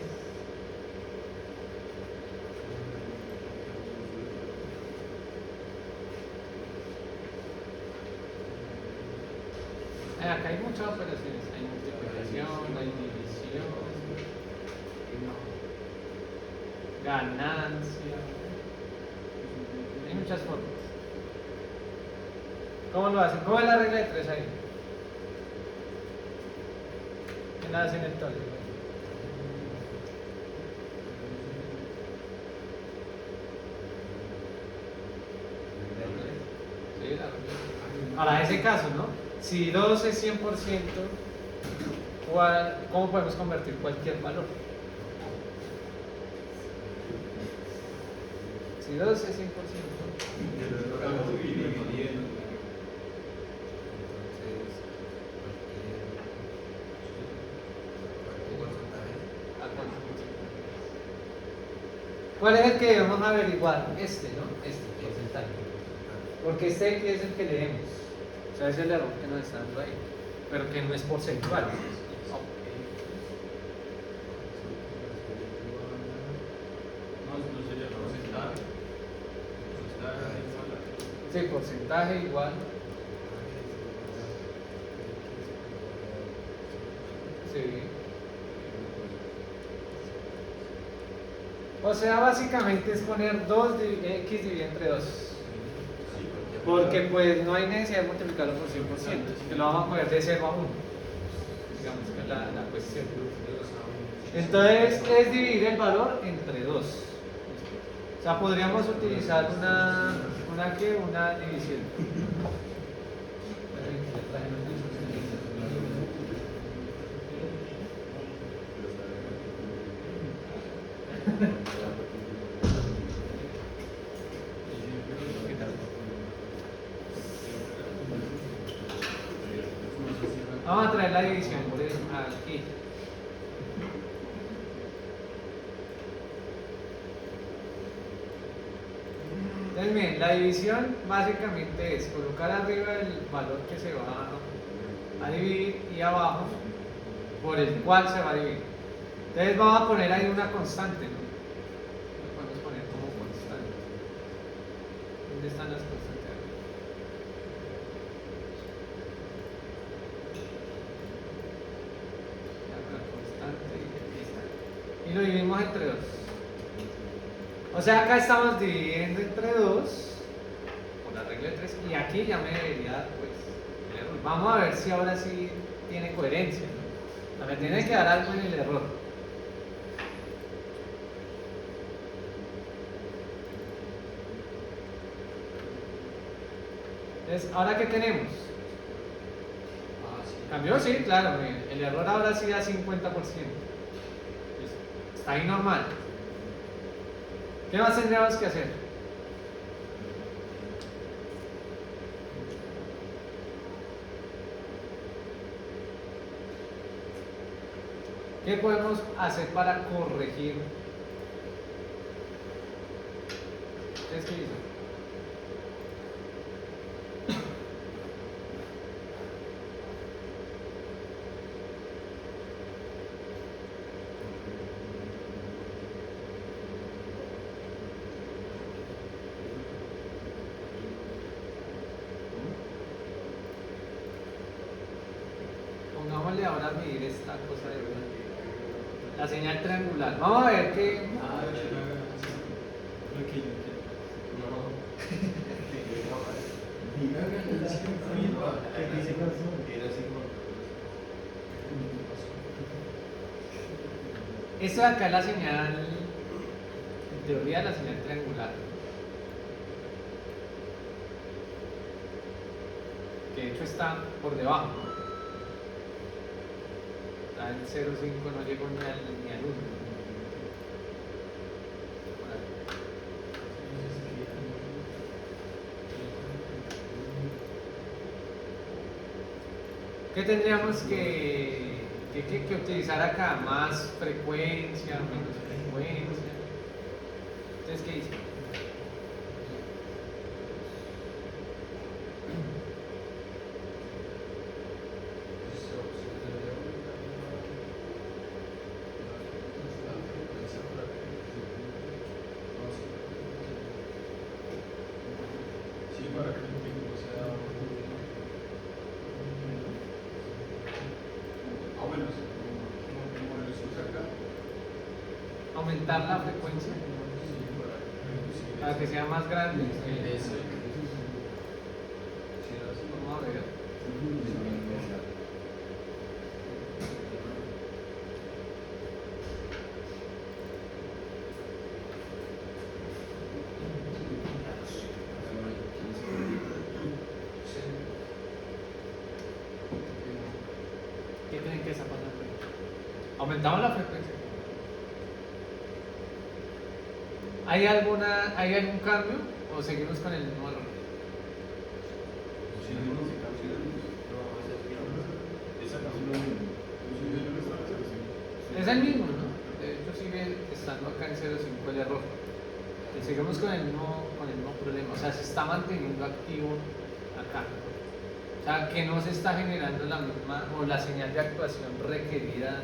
Acá hay muchas operaciones. Hay multiplicación, hay división, ganancia. Hay muchas formas. ¿Cómo lo hacen? ¿Cómo es la regla de 3 ahí? ¿Qué la hacen entonces? Para ese caso, ¿no? Si 2 es 100%, ¿cómo podemos convertir cualquier valor? Si 2 es 100%. ¿Cuál es el que debemos averiguar? Este, ¿no? Este porcentaje. Porque este aquí es el que leemos. O sea, es el error que nos está dando ahí. Pero que no es porcentual. Sí, porcentaje igual. Sí. O sea, básicamente es poner 2 x dividido entre 2. Porque pues no hay necesidad de multiplicarlo por 100%, que lo vamos a poner de 0 a 1. Digamos que es la cuestión. Entonces es dividir el valor entre 2. O sea, podríamos utilizar una división. Vamos a traer la división por eso, aquí. Entonces, miren, la división básicamente es colocar arriba el valor que se va a dividir y abajo por el cual se va a dividir. Entonces vamos a poner ahí una constante, ¿no? Lo podemos poner como constante. ¿Dónde están las constantes? Y lo dividimos entre 2. O sea, acá estamos dividiendo entre 2 por la regla de 3 y aquí ya me debería dar pues el error. Vamos a ver si ahora sí tiene coherencia, ¿no? O sea, me tiene que dar algo en el error. Entonces, ¿ahora qué tenemos? ¿Cambió? Sí, claro, miren, el error ahora sí da 50%. Está ahí normal. ¿Qué más tendríamos que hacer? ¿Qué podemos hacer para corregir? ¿Ustedes qué dicen? Pongámosle ahora a medir esta cosa de la señal triangular. Vamos a ver qué. Esto de acá es la señal, en teoría la señal triangular. Que de hecho está por debajo. Está en 0,5, no llegó ni al 1. ¿Qué tendríamos que utilizar acá? ¿Más frecuencia, menos frecuencia? Entonces, ¿qué dice? Para que el pico sea. Bueno, como lo hicimos acá. Aumentar la frecuencia para que sea más grande. Vamos a ver. Aumentamos la frecuencia. ¿Hay algún cambio o seguimos con el mismo valor? Es el mismo, ¿no? De hecho sigue estando acá en 0,5 el error. Y seguimos con el mismo problema, o sea, se está manteniendo activo acá. O sea, que no se está generando la misma o la señal de actuación requerida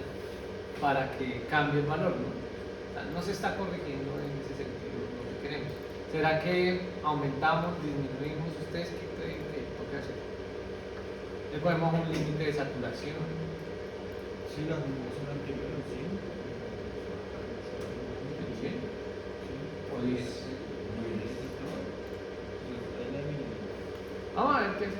para que cambie el valor, ¿no? O sea, no se está corrigiendo en ese sentido lo que queremos. ¿Será que aumentamos, disminuimos? ¿Ustedes qué creen que toca hacer? ¿Le ponemos un límite de saturación? Sí, la función anterior, sí. ¿Sí? ¿O 10? Vamos a ver qué es.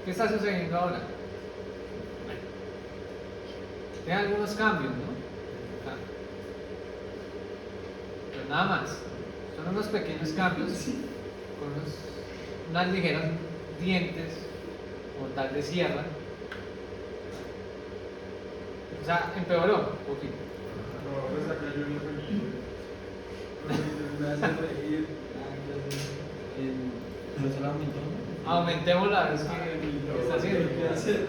¿Qué está sucediendo ahora? Tiene algunos cambios, ¿no? Acá. Pero nada más. Son unos pequeños cambios con unas ligeras dientes como tal de sierra. O sea, empeoró un poquito. No, pues acá yo no Me hace reír. ¿No se la aumentó? Aumentemos la vez que está haciendo. ¿Qué hacer?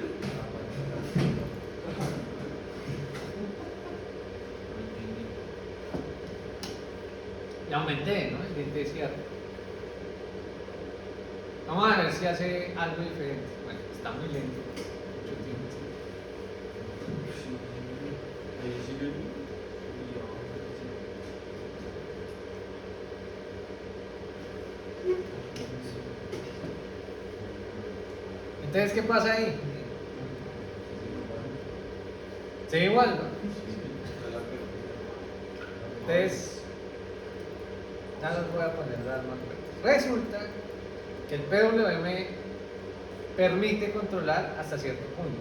Y aumenté, ¿no? El diente de sierra. Vamos a ver si hace algo diferente. Bueno, está muy lento. Mucho tiempo. Ahí sigue. Entonces, ¿qué pasa ahí? Sigue igual, ¿no? Entonces, ya los voy a poner las más fuertes. Resulta que el PWM permite controlar hasta cierto punto.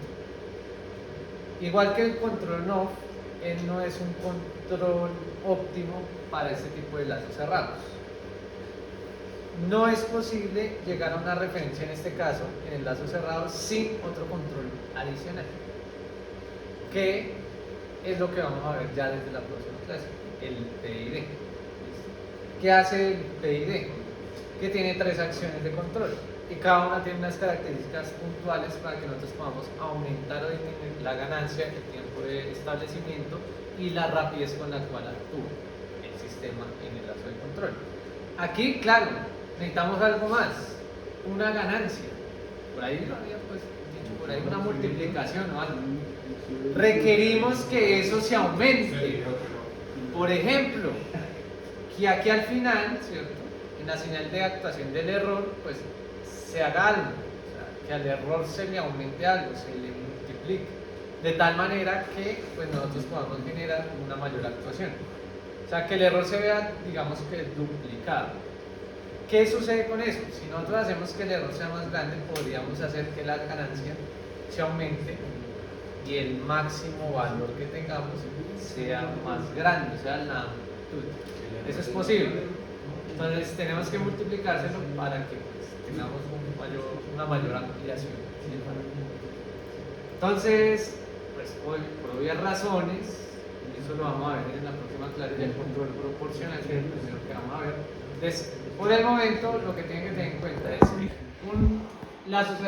Igual que el control NOF, él no es un control óptimo para este tipo de lazos cerrados. No es posible llegar a una referencia en este caso, en el lazo cerrado, sin otro control adicional. Que es lo que vamos a ver ya desde la próxima clase, el PID. ¿Listo? ¿Qué hace el PID? Que tiene 3 acciones de control y cada una tiene unas características puntuales para que nosotros podamos aumentar o disminuir la ganancia, el tiempo de establecimiento y la rapidez con la cual actúa el sistema en el lazo de control. Aquí, claro, necesitamos algo más, una ganancia. Por ahí lo había pues dicho, por ahí una multiplicación o algo. Requerimos que eso se aumente. Por ejemplo, que aquí al final, ¿cierto? En la señal de actuación del error, pues se haga algo, o sea, que al error se le aumente algo, se le multiplique, de tal manera que pues nosotros podamos generar una mayor actuación. O sea, que el error se vea, digamos que duplicado. ¿Qué sucede con eso? Si nosotros hacemos que el error sea más grande, podríamos hacer que la ganancia se aumente y el máximo valor que tengamos sea más grande, o sea, la amplitud. Eso es posible. Entonces tenemos que multiplicárselo para que pues, tengamos una mayor ampliación. Entonces, pues por obvias razones, y eso lo vamos a ver en la próxima clase, el control proporcional, que es el primero que vamos a ver. Entonces, por el momento, lo que tienen que tener en cuenta es un lazo cerrado.